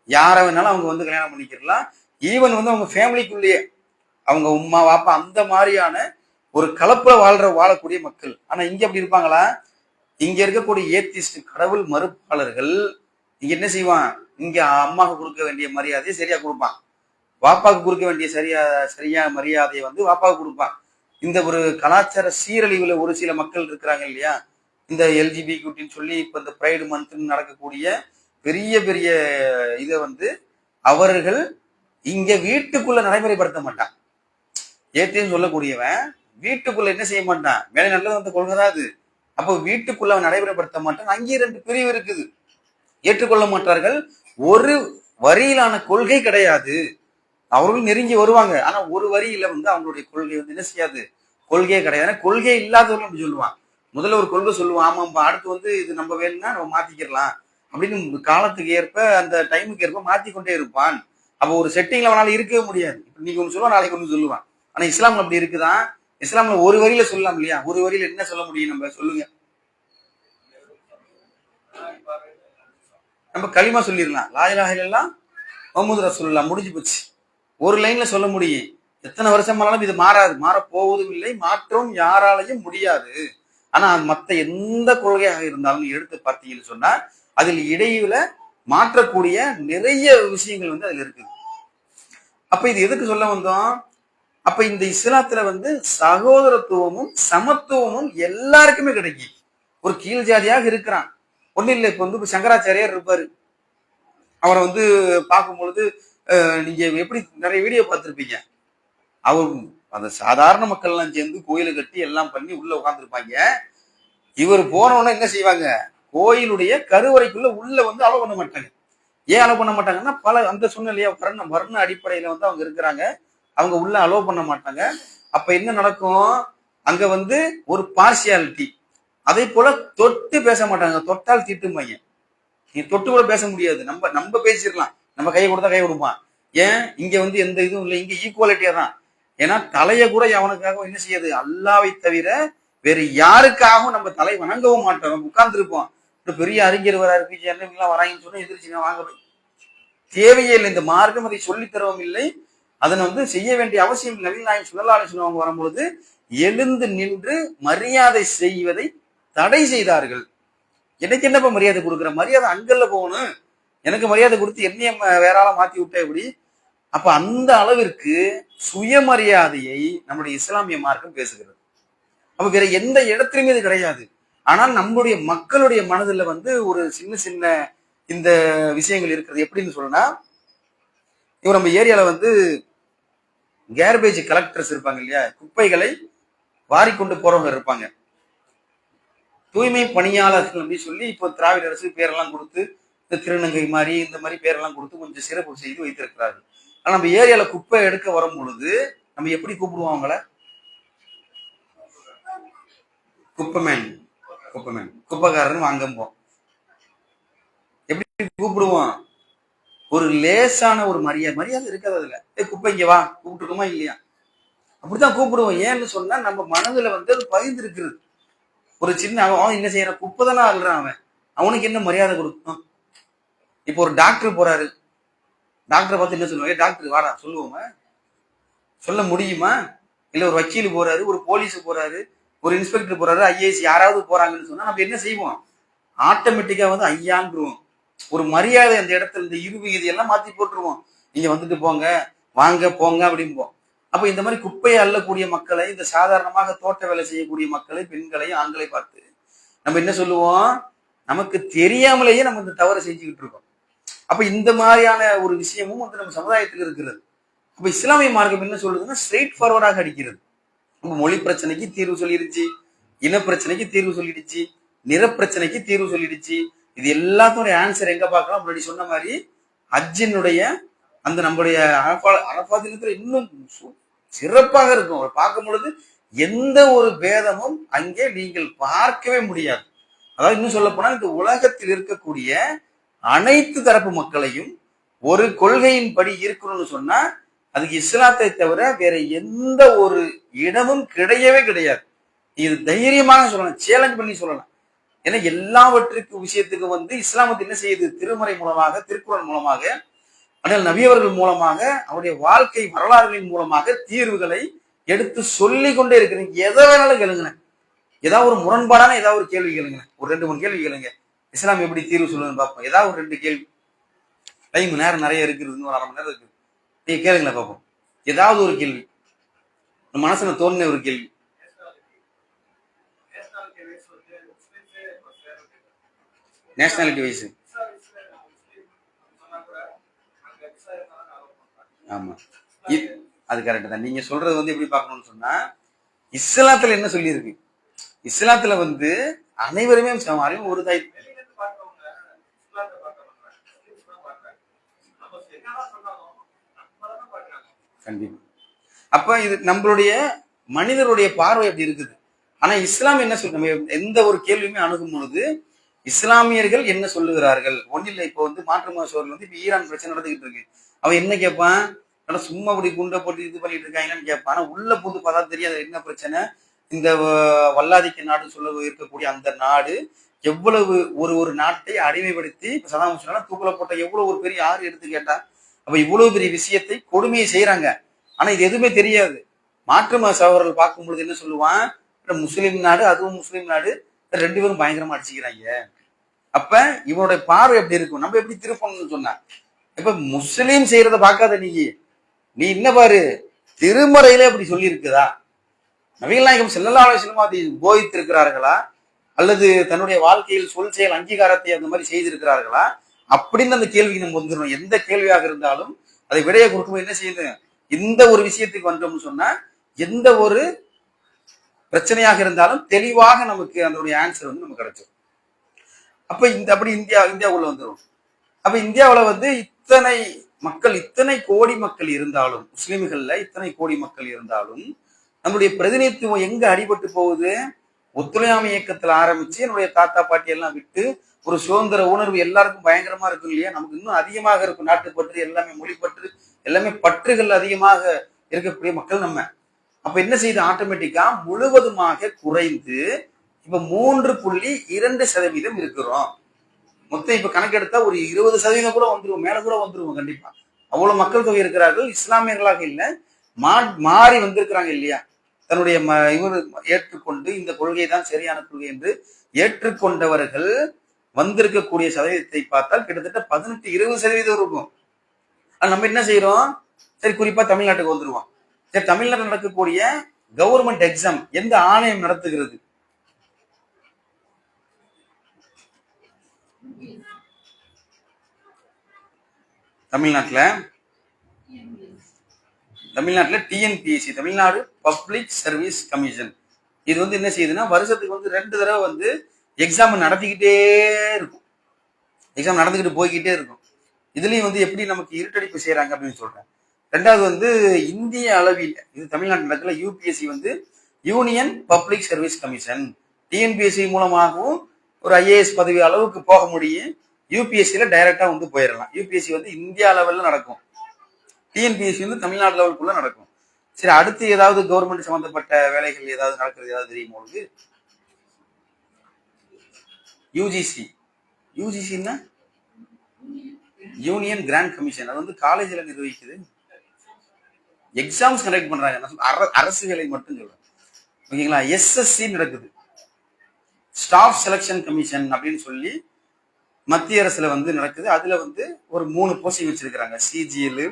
யார வேணாலும் அவங்க வந்து கல்யாணம் பண்ணிக்கலாம். ஈவன் வந்து அவங்க ஃபேமிலிக்குள்ளேயே அவங்க உமா வாப்பா அந்த மாதிரியான ஒரு கலப்புல வாழக்கூடிய மக்கள். ஆனா இங்க அப்படி இருப்பாங்களா? இங்க இருக்கக்கூடிய ஏத்திஸ்ட் கடவுள் மறுப்பாளர்கள் இங்க என்ன செய்வான்? இங்க அம்மாவுக்கு கொடுக்க வேண்டிய மரியாதையை சரியா கொடுப்பான், வாப்பாவுக்கு கொடுக்க வேண்டிய சரியா மரியாதையை வந்து வாப்பாவுக்கு கொடுப்பான். இந்த ஒரு கலாச்சார சீரழிவுல ஒரு சில மக்கள் இருக்கிறாங்க இல்லையா, இந்த எல்ஜிபிக்யூட்டின்னு சொல்லி இப்ப இந்த பிரைடு மந்த்ன்னு நடக்கக்கூடிய பெரிய பெரிய இதை வந்து அவர்கள் இங்க வீட்டுக்குள்ள நடைமுறைப்படுத்த மாட்டான். ஏத்தின்னு சொல்லக்கூடியவன் வீட்டுக்குள்ள என்ன செய்ய மாட்டான், மேலே நல்லது வந்து கொள்கைதான் அது. அப்போ வீட்டுக்குள்ள அவன் நடைமுறைப்படுத்த மாட்டான். அங்கேயே 2 பிரிவு இருக்குது. ஏற்றுக்கொள்ள மாட்டார்கள். ஒரு வரியிலான கொள்கை கிடையாது. அவர்கள் நெருங்கி வருவாங்க, ஆனா ஒரு வரியில வந்து அவங்களுடைய கொள்கை வந்து என்ன செய்யாது, கொள்கையே கிடையாது. கொள்கை இல்லாதவர்கள் அப்படி சொல்லுவான். முதல்ல ஒரு கொள்கை சொல்லுவான், ஆமாம்பா, அடுத்து வந்து இது நம்ம வேணும்னா நம்ம மாத்திக்கலாம் அப்படின்னு காலத்துக்கு ஏற்ப அந்த டைமுக்கு ஏற்ப மாத்திக்கொண்டே இருப்பான். அப்போ ஒரு செட்டிங்ல அவனால இருக்கவே முடியாது. இப்ப நீங்க ஒண்ணு சொல்லுவான், நாளைக்கு ஒண்ணு சொல்லுவான். ஆனா இஸ்லாம்ல அப்படி இருக்குதான்? இஸ்லாம்ல ஒரு வரியில சொல்லலாம் இல்லையா? ஒரு வரியில என்ன சொல்ல முடியும்? நம்ம சொல்லுங்க. நம்ம களிமா சொல்லிடலாம், லா இலாஹ இல்லல்லாஹ் முஹம்மது ரசூலுல்லாஹ், முடிஞ்சு போச்சு. ஒரு லைன்ல சொல்ல முடியும். எத்தனை வருஷமானாலும் இது மாறாது, மாறப்போவதும் இல்லை, மாற்றவும் யாராலையும் முடியாது. ஆனா மற்ற எந்த கொள்கையாக இருந்தாலும் எடுத்து பார்த்தீங்கன்னு சொன்னா அதில் இடையில மாற்றக்கூடிய நிறைய விஷயங்கள் வந்து அதுல இருக்குது. அப்ப இது எதுக்கு சொல்ல வந்தோம்? அப்ப இந்த இஸ்லாத்துல வந்து சகோதரத்துவமும் சமத்துவமும் எல்லாருக்குமே கிடைக்கும். ஒரு கீழ் ஜாதியாக இருக்கிறான் ஒண்ணு இல்லை. இப்ப வந்து சங்கராச்சாரியார் இருப்பாரு, அவரை வந்து பார்க்கும் பொழுது நீங்க எப்படி நிறைய வீடியோ பார்த்திருப்பீங்க. அவர் அந்த சாதாரண மக்கள் எல்லாம் சேர்ந்து கோயிலை கட்டி எல்லாம் பண்ணி உள்ள உட்காந்துருப்பாங்க. இவர் போனவொன்னே என்ன செய்வாங்க, கோயிலுடைய கருவறைக்குள்ள உள்ள வந்து அலோ பண்ண மாட்டாங்க. ஏன் அலோ பண்ண மாட்டாங்கன்னா பல அந்த சூழ்நிலையா வர்ண அடிப்படையில வந்து அவங்க இருக்கிறாங்க, அவங்க உள்ள அலோ பண்ண மாட்டாங்க. அப்ப என்ன நடக்கும், அங்க வந்து ஒரு பார்சியாலிட்டி. அதே போல தொட்டு பேச மாட்டாங்க, தொட்டால் தீட்டுமாங்க. நீ தொட்டு கூட பேச முடியாது. நம்ம பேசிடலாம், நம்ம கையை கொடுத்தா கை கொடுப்பான். ஏன் இங்க வந்து எந்த இதுவும் இல்லை, இங்க ஈக்குவாலிட்டியா தான். ஏன்னா தலையை கூட அவனுக்காக என்ன செய்யாது, அல்லாவை தவிர வேறு யாருக்காகவும் நம்ம தலை வணங்கவும் மாட்டோம். நம்ம உட்கார்ந்து இருப்போம். ஒரு பெரிய அறிஞர் வராரு, எல்லாம் வராங்கன்னு சொன்னா எதிர்த்து வாங்க தேவையே இல்லை. இந்த மார்க்கம் அதை சொல்லித் தரவும் இல்லை, அதனை வந்து செய்ய வேண்டிய அவசியம் இல்லை. நபிகள் நாயகம் ஸல்லல்லாஹு அலைஹி வஸல்லம் அவங்க வரும்பொழுது எழுந்து நின்று மரியாதை செய்வதை தடை செய்தார்கள். எனக்கு என்னப்பா மரியாதை கொடுக்குற, மரியாதை அங்கல்ல போகணும், எனக்கு மரியாதை கொடுத்து என்னைய வேற ஆளா மாத்தி விட்ட எப்படி? அப்ப அந்த அளவிற்கு சுயமரியாதையை நம்முடைய இஸ்லாமிய மார்க்கம் பேசுகிறது. அப்ப வேற எந்த இடத்துலயுமே இது கிடையாது. ஆனால் நம்முடைய மக்களுடைய மனதில் வந்து ஒரு சின்ன சின்ன இந்த விஷயங்கள் இருக்கிறது. எப்படின்னு சொன்னா, இவங்க நம்ம ஏரியால வந்து கேர்பேஜ் கலெக்டர்ஸ் இருப்பாங்க இல்லையா, குப்பைகளை வாரிக்கொண்டு போறவங்க இருப்பாங்க, தூய்மை பணியாளர்கள் அப்படின்னு சொல்லி இப்போ திராவிட அரசு பேரெல்லாம் கொடுத்து இந்த திருநங்கை மாதிரி இந்த மாதிரி பேரெல்லாம் கொடுத்து கொஞ்சம் சிறப்பு செய்து வைத்திருக்கிறார்கள். ஆனா நம்ம ஏரியால குப்பை எடுக்க வரும் பொழுது நம்ம எப்படி கூப்பிடுவோம் அவங்கள? குப்பைமேன், குப்பைமேன், குப்பைக்காரன்னு வாங்கும்போம் எப்படி கூப்பிடுவோம்? ஒரு லேசான ஒரு மரியாதை இருக்காது அதுல. குப்பை இங்க வா கூப்பிட்டுருக்கோமா இல்லையா? அப்படித்தான் கூப்பிடுவோம். ஏன்னு சொன்னா நம்ம மனதுல வந்து அது பதிந்து இருக்கிறது. ஒரு சின்ன அவன் என்ன செய்யறான், குப்பை தானே அழுறான், அவனுக்கு என்ன மரியாதை கொடுக்கணும்? இப்போ ஒரு டாக்டர் போறாரு, டாக்டரை பார்த்து என்ன சொல்லுவாங்க, டாக்டர் வாடா சொல்லுவோமா? சொல்ல முடியுமா? இல்ல ஒரு வக்கீல் போறாரு, ஒரு போலீஸ் போறாரு, ஒரு இன்ஸ்பெக்டர் போறாரு, ஐஏஎஸ் யாராவது போறாங்கன்னு சொன்னா நம்ம என்ன செய்வோம்? ஆட்டோமேட்டிக்கா வந்து ஐயான்றுவோம். ஒரு மரியாதை அந்த இடத்துல இந்த இருவிகிதி எல்லாம் மாத்தி போட்டுருவோம். நீங்க வந்துட்டு போங்க, வாங்க போங்க அப்படிம்போம். அப்ப இந்த மாதிரி குப்பையை அள்ளக்கூடிய மக்களை, இந்த சாதாரணமாக தோட்ட வேலை செய்யக்கூடிய மக்களை, பெண்களை, ஆண்களை பார்த்து நம்ம என்ன சொல்லுவோம்? நமக்கு தெரியாமலேயே நம்ம இந்த தவறை செஞ்சுக்கிட்டு இருக்கோம். அப்ப இந்த மாதிரியான ஒரு விஷயமும் வந்து நம்ம சமுதாயத்தில் இருக்கிறது. அப்ப இஸ்லாமிய மார்க்கம் என்ன சொல்றதுன்னா ஸ்ட்ரெயிட் ஃபார்வர்டாக அடிக்கிறது. மொழி பிரச்சனைக்கு தீர்வு சொல்லிடுச்சு, இன பிரச்சனைக்கு தீர்வு சொல்லிடுச்சு, நிற பிரச்சனைக்கு தீர்வு சொல்லிடுச்சு. இது எல்லாத்தோட ஆன்சர் எங்க பார்க்கலாம்? முன்னாடி சொன்ன மாதிரி ஹஜ்ஜினுடைய அந்த நம்முடைய அரஃபா தினத்துல இன்னும் சிறப்பாக இருக்கும். பார்க்கும் பொழுது எந்த ஒரு பேதமும் அங்கே நீங்கள் பார்க்கவே முடியாது. அதாவது இன்னும் சொல்ல போனா இந்த உலகத்தில் இருக்கக்கூடிய அனைத்து தரப்பு மக்களையும் ஒரு கொள்கையின் படி இருக்கணும்னு சொன்னா அதுக்கு இஸ்லாத்தை தவிர வேற எந்த ஒரு இடமும் கிடையவே கிடையாது. இது தைரியமாக சொல்லலாம், சேலஞ்ச் பண்ணி சொல்லலாம். ஏன்னா எல்லாவற்றுக்கு விஷயத்துக்கு வந்து இஸ்லாமத்து என்ன செய்யுது? திருமறை மூலமாக, திருக்குறள் மூலமாக, ஆனால் நபியவர்கள் மூலமாக, அவருடைய வாழ்க்கை வரலாறுகளின் மூலமாக தீர்வுகளை எடுத்து சொல்லி கொண்டே இருக்கிறீங்க. எதை வேணாலும் கேளுங்க, ஏதாவது ஒரு முரண்பாடான ஏதாவது ஒரு கேள்வி கேளுங்க, ஒரு 2-3 கேள்வி கேளுங்க, இஸ்லாம் எப்படி தீர்வு சொல்லுன்னு பார்ப்போம். ஏதாவது ஒரு 2 கேள்வி, டைம் நேரம் நிறைய இருக்குது, ஒரு 1/2 மணி நேரம் இருக்கு, நீங்க கேளுங்களேன் பார்ப்போம். ஏதாவது ஒரு கேள்வி மனசுல தோணுன ஒரு கேள்வி. நேஷனாலிட்டி வைஸ் ஆமா, அது கரெக்ட் தான். நீங்க சொல்றது வந்து எப்படி பார்க்கணும்னு சொன்னா இஸ்லாத்துல என்ன சொல்லி இருக்கு? இஸ்லாத்துல வந்து அனைவருமே சமம், ஒரு தாய். கண்டிப்பா. அப்ப இது நம்மளுடைய மனிதருடைய பார்வை அப்படி இருக்குது. ஆனா இஸ்லாம் என்ன சொல்ற? எந்த ஒரு கேள்வியுமே அணுகும் பொழுது இஸ்லாமியர்கள் என்ன சொல்லுகிறார்கள்? ஒன்னில்லை. இப்போ வந்து மாற்று மதத்தவர்கள் வந்து இப்ப ஈரான் பிரச்சனை நடந்துகிட்டு இருக்கு. அவன் என்ன கேட்பான்? சும்மா அப்படி குண்டை போட்டு இது பண்ணிட்டு இருக்காங்கன்னு கேட்பான். ஆனா உள்ள புது பார்த்தா தெரியாது என்ன பிரச்சனை. இந்த வல்லாதிக்க நாடு சொல்ல இருக்கக்கூடிய அந்த நாடு எவ்வளவு ஒரு நாட்டை அடிமைப்படுத்தி சதாம் ஹுசேன் தூக்குல போட்ட எவ்வளவு ஒரு பெரிய ஆறு எடுத்து கேட்டா. அப்ப இவ்வளவு பெரிய விஷயத்தை கொடுமையை செய்யறாங்க. ஆனா இது எதுவுமே தெரியாது. மாற்று மத சகோதரர்கள் பார்க்கும் பொழுது என்ன சொல்லுவான்? முஸ்லீம் நாடு, அதுவும் முஸ்லீம் நாடு, 2 பேரும் பயங்கரமா அடிச்சுக்கிறாங்க. அப்ப இவனுடைய பார்வை எப்படி இருக்கும்? நம்ம எப்படி திருப்பணும்னு சொன்னா, இப்ப முஸ்லீம் செய்யறத பார்க்காத நீ என்ன பாரு, திருமறையில அப்படி சொல்லி இருக்குதா? நபிகள் நாயகம் ஸல்லல்லாஹு அலைஹி வஸல்லம் அதை போதித்திருக்கிறார்களா? அல்லது தன்னுடைய வாழ்க்கையில் சொல் செயல் அங்கீகாரத்தை அந்த மாதிரி செய்திருக்கிறார்களா? அப்படின்னு அந்த கேள்விக்கு நம்ம வந்துடணும். எந்த கேள்வியாக இருந்தாலும் அதை விடைய கொடுக்கும்போது என்ன செய்யுது? இந்த ஒரு விஷயத்துக்கு வந்தோம்னு சொன்னா எந்த ஒரு பிரச்சனையாக இருந்தாலும் தெளிவாக நமக்கு அதனுடைய ஆன்சர் வந்து நமக்கு கிடைச்சிடும். அப்ப அப்படி இந்தியாவுக்குள்ள வந்துடும். அப்ப இந்தியாவுல வந்து இத்தனை கோடி மக்கள் இருந்தாலும், முஸ்லிம்கள்ல இத்தனை கோடி மக்கள் இருந்தாலும் நம்முடைய பிரதிநிதித்துவம் எங்க அடிபட்டு போகுது? ஒத்துழையாமை இயக்கத்துல ஆரம்பிச்சு என்னுடைய தாத்தா பாட்டி எல்லாம் விட்டு ஒரு சுதந்திர உணர்வு எல்லாருக்கும் பயங்கரமா இருக்கும் இல்லையா? நமக்கு இன்னும் அதிகமாக இருக்கும் நாட்டுப்பற்று, எல்லாமே மொழிப்பற்று, எல்லாமே பற்றுகள் அதிகமாக இருக்கக்கூடிய மக்கள் நம்ம. அப்ப என்ன செய்யுது? ஆட்டோமேட்டிக்கா முழுவதுமாக குறைந்து இப்ப 3.2% இருக்கிறோம். மொத்தம் இப்ப கணக்கெடுத்தா ஒரு 20% கூட வந்துருவோம், மேல கூட வந்துருவோம் கண்டிப்பா. அவ்வளவு மக்கள் தொகை இருக்கிறார்கள். இஸ்லாமியர்களாக இல்ல, மாறி வந்திருக்கிறாங்க இல்லையா? தன்னுடைய இவர் ஏற்றுக்கொண்டு இந்த கொள்கை தான் சரியான கொள்கை என்று ஏற்றுக்கொண்டவர்கள் வந்திருக்கக்கூடிய சதவீதத்தை பார்த்தால் கிட்டத்தட்ட 18-20% இருக்கும். நம்ம என்ன செய்யறோம்? சரி, குறிப்பா தமிழ்நாட்டுக்கு வந்துருவோம். சரி, தமிழ்நாட்டில் நடக்கக்கூடிய கவர்மெண்ட் எக்ஸாம் எந்த ஆணையம் நடத்துகிறது? தமிழ்நாட்டுல TNPSC, Tamil Nadu public service commission. இது வந்து என்ன செய்யுதுன்னா வருஷத்துக்கு வந்து 2 தடவை வந்து எக்ஸாம் நடத்திக்கிட்டே இருக்கும். எக்ஸாம் நடந்துகிட்டு போய்கிட்டே இருக்கும். இதுலயும் வந்து எப்படி நமக்கு இருட்டடிப்பு செய்யறாங்க அப்படின்னு சொல்றேன். 2வது வந்து இந்திய அளவில் இது தமிழ்நாட்டு நடக்கல. யூபிஎஸ்சி வந்து union public service commission. TNPSC மூலமாகவும் ஒரு ஐஏஎஸ் பதவி அளவுக்கு போக முடியும். யூபிஎஸ்சியில டைரக்டா வந்து போயிடலாம். யூபிஎஸ்சி வந்து இந்தியா லெவல்ல நடக்கும், டிஎன்பிஎஸ்சி வந்து தமிழ்நாடு லெவலுக்குள்ள நடக்கும். சரி, அடுத்து ஏதாவது கவர்மெண்ட் சம்பந்தப்பட்ட வேலைகள் ஏதாவது நடக்கிறது ஏதாவது தெரியுமா உங்களுக்கு? யூஜிசி. யூஜிசின்னா யூனியன் கிராண்ட் கமிஷன். அது வந்து காலேஜில் நிர்வகிக்குது, எக்ஸாம்ஸ் கண்டக்ட் பண்றாங்க. அரசு வேலை மட்டும் சொல்றேன், ஓகேங்களா? எஸ்எஸ்சி நடக்குது, ஸ்டாஃப் செலக்ஷன் கமிஷன் அப்படின்னு சொல்லி மத்திய அரசுல வந்து நடக்குது. அதுல வந்து ஒரு 3 போஸ்டிங் வச்சிருக்கிறாங்க, சிஜிஎல்,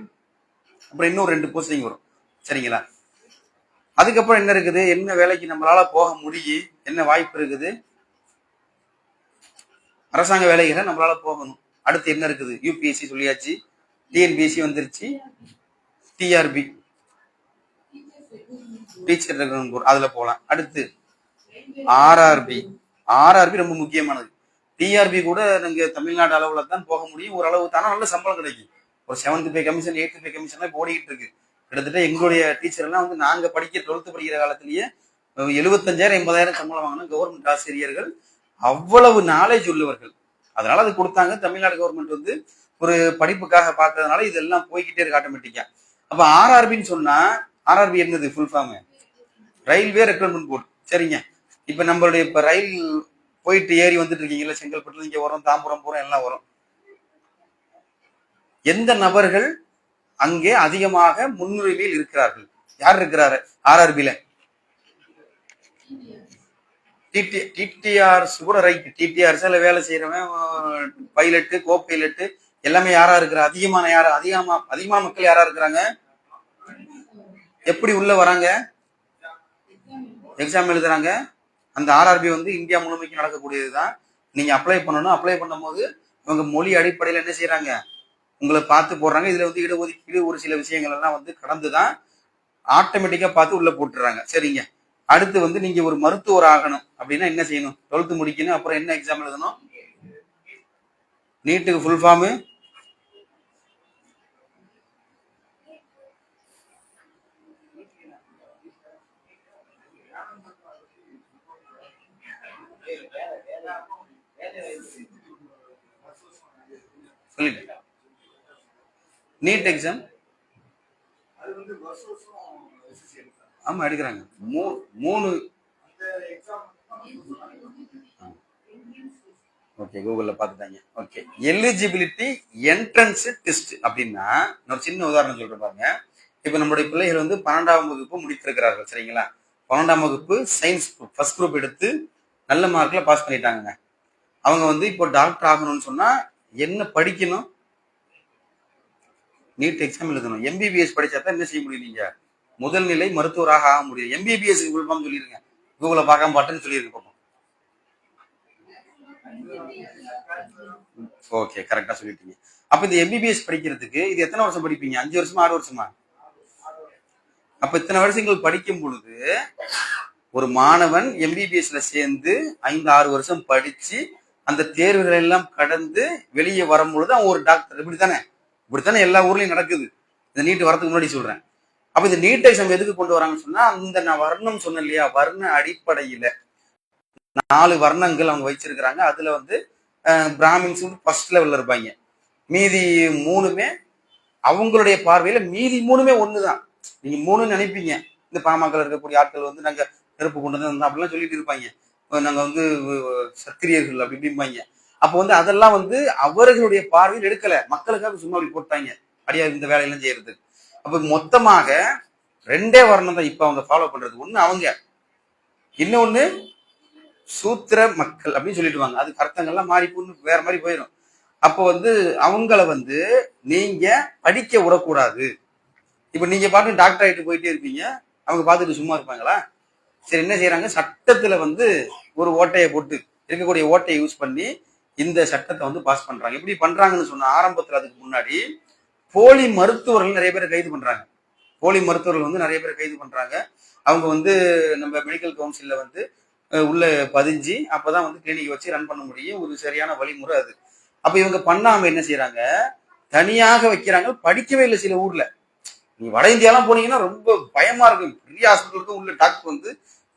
அப்புறம் இன்னும் 2 போஸ்டிங் வரும், சரிங்களா? அதுக்கப்புறம் என்ன இருக்குது, என்ன வேலைக்கு நம்மளால போக முடியும், என்ன வாய்ப்பு இருக்குது, அரசாங்க வேலைகளை நம்மளால போகணும். அடுத்து என்ன இருக்குது, யூபிஎஸ்சி சொல்லியாச்சு, டிஎன்பிஎஸ்சி வந்துருச்சு, டிஆர்பி டீச்சர் அதுல போலாம். அடுத்து ஆர்ஆர்பி. ஆர்ஆர்பி ரொம்ப முக்கியமானது. டிஆர்பி கூட நீங்க தமிழ்நாடு அளவுல தான் போக முடியும், ஓரளவு தானே நல்ல சம்பளம் கிடைக்கும். ஒரு 7th pay commission 8th pay commission இப்போ ஓடிக்கிட்டு இருக்கு. கிட்டத்தட்ட எங்களுடைய டீச்சர் எல்லாம் வந்து நாங்க 12th படிக்கிற காலத்திலேயே 75,000 80,000 சம்பளம் வாங்கின கவர்மெண்ட் ஆசிரியர்கள், அவ்வளவு நாலேஜ் உள்ளவர்கள். அதனால அது கொடுத்தாங்க. தமிழ்நாடு கவர்மெண்ட் வந்து ஒரு படிப்புக்காக பார்த்ததுனால இதெல்லாம் போய்கிட்டே இருக்கு ஆட்டோமேட்டிக்கா. அப்ப ஆர்ஆர்பின்னு சொன்னா, ஆர்ஆர்பி என்னது full form? Railway recruitment board, சரிங்க. இப்ப நம்மளுடைய இப்ப ரயில் போயிட்டு ஏறி வந்துட்டு இருக்கீங்கல்ல, செங்கல்பட்டுல இங்க வரும், தாம்பரம் போறோம், எல்லாம் வரும். எந்த நபர்கள் அங்கே அதிகமாக முன்னுரிமையில் இருக்கிறார்கள்? யார் இருக்கிறாரு ஆர்ஆர்பில? டிடிஆர்ஸ் கூட ரைட். டிடிஆர்ஸ் வேலை செய்யறவன் பைலட்டு, கோ பைலட்டு எல்லாமே யாரா இருக்கிற? அதிகமான யாரா? அதிகமான மக்கள் யாரா இருக்கிறாங்க? எப்படி உள்ள வராங்க? எக்ஸாம் எழுதுறாங்க. அந்த ஆர்ஆர்பி வந்து இந்தியா முழுமைக்கு நடக்கக்கூடியதுதான். நீங்க அப்ளை பண்ணணும். அப்ளை பண்ணும் போது இவங்க மொழி அடிப்படையில் என்ன செய்யறாங்க, உங்களை பார்த்து போடுறாங்க. இதுல வந்து இடஒதுக்கீடு ஒரு சில விஷயங்கள் எல்லாம் வந்து கடந்துதான் ஆட்டோமேட்டிக்கா பார்த்து உள்ள போட்டுறாங்க, சரிங்க. அடுத்து வந்து நீங்க ஒரு மருத்துவர் ஆகணும் அப்படின்னா என்ன செய்யணும்? 12th முடிக்கணும். அப்புறம் என்ன எக்ஸாம் எழுதணும்? நீட்டுக்கு ஃபுல் ஃபார்ம் சொல்லிட்டேன். நீட் எக்ஸாம் ஆமா எடுக்கிறாங்க. 3 ஓகே, கூகுள்ல பாத்துட்டாங்க. ஓகே, எலிஜிபிலிட்டி என்ட்ரன்ஸ் டெஸ்ட் அப்படின்னா, ஒரு சின்ன உதாரணம் சொல்றேன் பாருங்க. இப்ப நம்மளுடைய பிள்ளைகள் வந்து 12ஆம் வகுப்பு முடித்திருக்கிறார்கள், சரிங்களா? 12ஆம் வகுப்பு சயின்ஸ் ஃபர்ஸ்ட் குரூப் எடுத்து நல்ல மார்க்ல பாஸ் பண்ணிட்டாங்க. அவங்க வந்து இப்போ டாக்டர் ஆகணும்னு சொன்னா என்ன படிக்கணும்? நீட் எக்ஸாம் எழுதணும். எம்பிபிஎஸ் படிச்சா தான் என்ன செய்ய முடியும், நீங்க முதல் நிலை மருத்துவராக ஆக முடியும். எம்பிபிஎஸ் ஃபுல் ஃபார்ம் சொல்லிருங்க, கூகுள பார்க்காம பாட்டுன்னு சொல்லிருங்க பாப்போம். ஓகே, கரெக்டா சொல்லிட்டீங்க. அப்ப இந்த எம்பிபிஎஸ் படிக்கிறதுக்கு இது எத்தனை வருஷம் படிப்பீங்க? 5 வருஷமா 6 வருஷமா? அப்ப இத்தனை வருஷங்கள் படிக்கும் பொழுது ஒரு மாணவன் எம்பிபிஎஸ்ல சேர்ந்து 5-6 வருஷம் படிச்சு அந்த தேர்வுகள் எல்லாம் கடந்து வெளியே வரும் பொழுது அவன் ஒரு டாக்டர். இப்படித்தானே எல்லா ஊர்லயும் நடக்குது. இந்த நீட் வரதுக்கு முன்னாடி சொல்றேன். அப்ப இந்த நீட் எக்ஸாம் எதுக்கு கொண்டு வராங்கன்னு சொன்னா, அந்த நான் வர்ணம் சொன்னேன் இல்லையா, வர்ண அடிப்படையில 4 வர்ணங்கள் அவங்க வச்சிருக்கிறாங்க. அதுல வந்து பிராமின்ஸ் ஃபர்ஸ்ட் லெவல்ல இருப்பாங்க. மீதி 3மே அவங்களுடைய பார்வையில மீதி 3மே ஒண்ணுதான். நீங்க 3 நினைப்பீங்க. இந்த பாமக இருக்கக்கூடிய ஆட்கள் வந்து நாங்க நெருப்பு கொண்டு வந்து அப்படிலாம் சொல்லிட்டு இருப்பாங்க, நாங்க வந்து சத்திரியர்கள் அப்படி இப்படிம்பாங்க. அப்போ வந்து அதெல்லாம் வந்து அவர்களுடைய பார்வையில் எடுக்கல, மக்களுக்காக சும்மா அப்படி போட்டாங்க, அடியா இந்த வேலையெல்லாம் செய்யறது. அப்ப மொத்தமாக 2 வர்ணம் தான் இப்ப அவங்க ஃபாலோ பண்றது. ஒண்ணு அவங்க, இன்னொன்னு சூத்திர மக்கள் அப்படின்னு சொல்லிடுவாங்க. அதுக்கு அர்த்தங்கள்லாம் மாறி வேற மாதிரி போயிடும். அப்போ வந்து அவங்கள வந்து நீங்க படிக்க விடக்கூடாது. இப்ப நீங்க பாட்டு டாக்டர் ஆகிட்டு போயிட்டே இருப்பீங்க, அவங்க பார்த்துட்டு சும்மா இருப்பாங்களா? சரி, என்ன செய்யறாங்க, சட்டத்துல வந்து ஒரு ஓட்டையை போட்டு, இருக்கக்கூடிய ஓட்டையை யூஸ் பண்ணி இந்த சட்டத்தை வந்து பாஸ் பண்றாங்க. எப்படி பண்றாங்கன்னு சொன்னா, ஆரம்பத்துல அதுக்கு முன்னாடி போலி மருத்துவர்கள் நிறைய பேர் கைது பண்றாங்க. போலி மருத்துவர்கள் வந்து நிறைய பேர் கைது பண்றாங்க. அவங்க வந்து நம்ம மெடிக்கல் கவுன்சில்ல வந்து உள்ள பதிஞ்சு அப்பதான் வந்து கிளினிக் வச்சு ரன் பண்ண முடியும். ஒரு சரியான வழிமுறை அது. அப்ப இவங்க பண்ணாம என்ன செய்யறாங்க, தனியாக வைக்கிறாங்க. படிக்கவே இல்லை சில ஊர்ல. நீங்க வட இந்தியாலாம் போனீங்கன்னா ரொம்ப பயமா இருக்கும். பெரிய ஹாஸ்பிட்டலுக்கு உள்ள டாக்டர் வந்து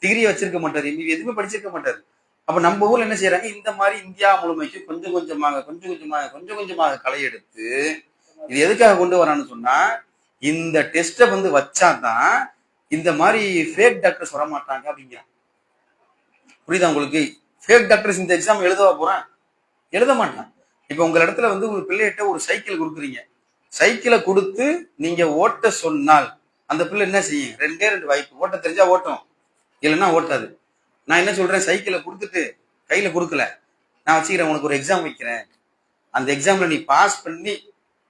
டிகிரி வச்சிருக்க மாட்டாரு, எதுவுமே படிச்சிருக்க மாட்டாரு. அப்ப நம்ம ஊர்ல என்ன செய்யறாங்க, இந்த மாதிரி இந்தியா முழுமைக்கு கொஞ்சம் கொஞ்சமாக களை எடுத்து இது எதுக்காக கொண்டு வரான்னு சொன்னா, இந்த டெஸ்ட்டை வந்து வச்சாதான் இந்த மாதிரி ஃபேக் டாக்டர்ஸ் வர மாட்டாங்க அப்படிங்கிறான். புரியுதா உங்களுக்கு? ஃபேக் டாக்டர்ஸ் இந்த எக்ஸாம் எழுதவா போறான்? எழுத மாட்டான். இப்ப உங்க இடத்துல வந்து ஒரு பிள்ளைகிட்ட ஒரு சைக்கிள் கொடுக்குறீங்க. சைக்கிளை கொடுத்து நீங்க ஓட்ட சொன்னால் அந்த பிள்ளை என்ன செய்யும்? ரெண்டே ரெண்டு வாய்ப்பு. ஓட்ட தெரிஞ்சா ஓட்டும், இல்லைன்னா ஓட்டாது. நான் என்ன சொல்றேன், சைக்கிளை கொடுத்துட்டு கையில கொடுக்கல, நான் வச்சுக்கிறேன், உனக்கு ஒரு எக்ஸாம் வைக்கிறேன், அந்த எக்ஸாம்ல நீ பாஸ் பண்ணி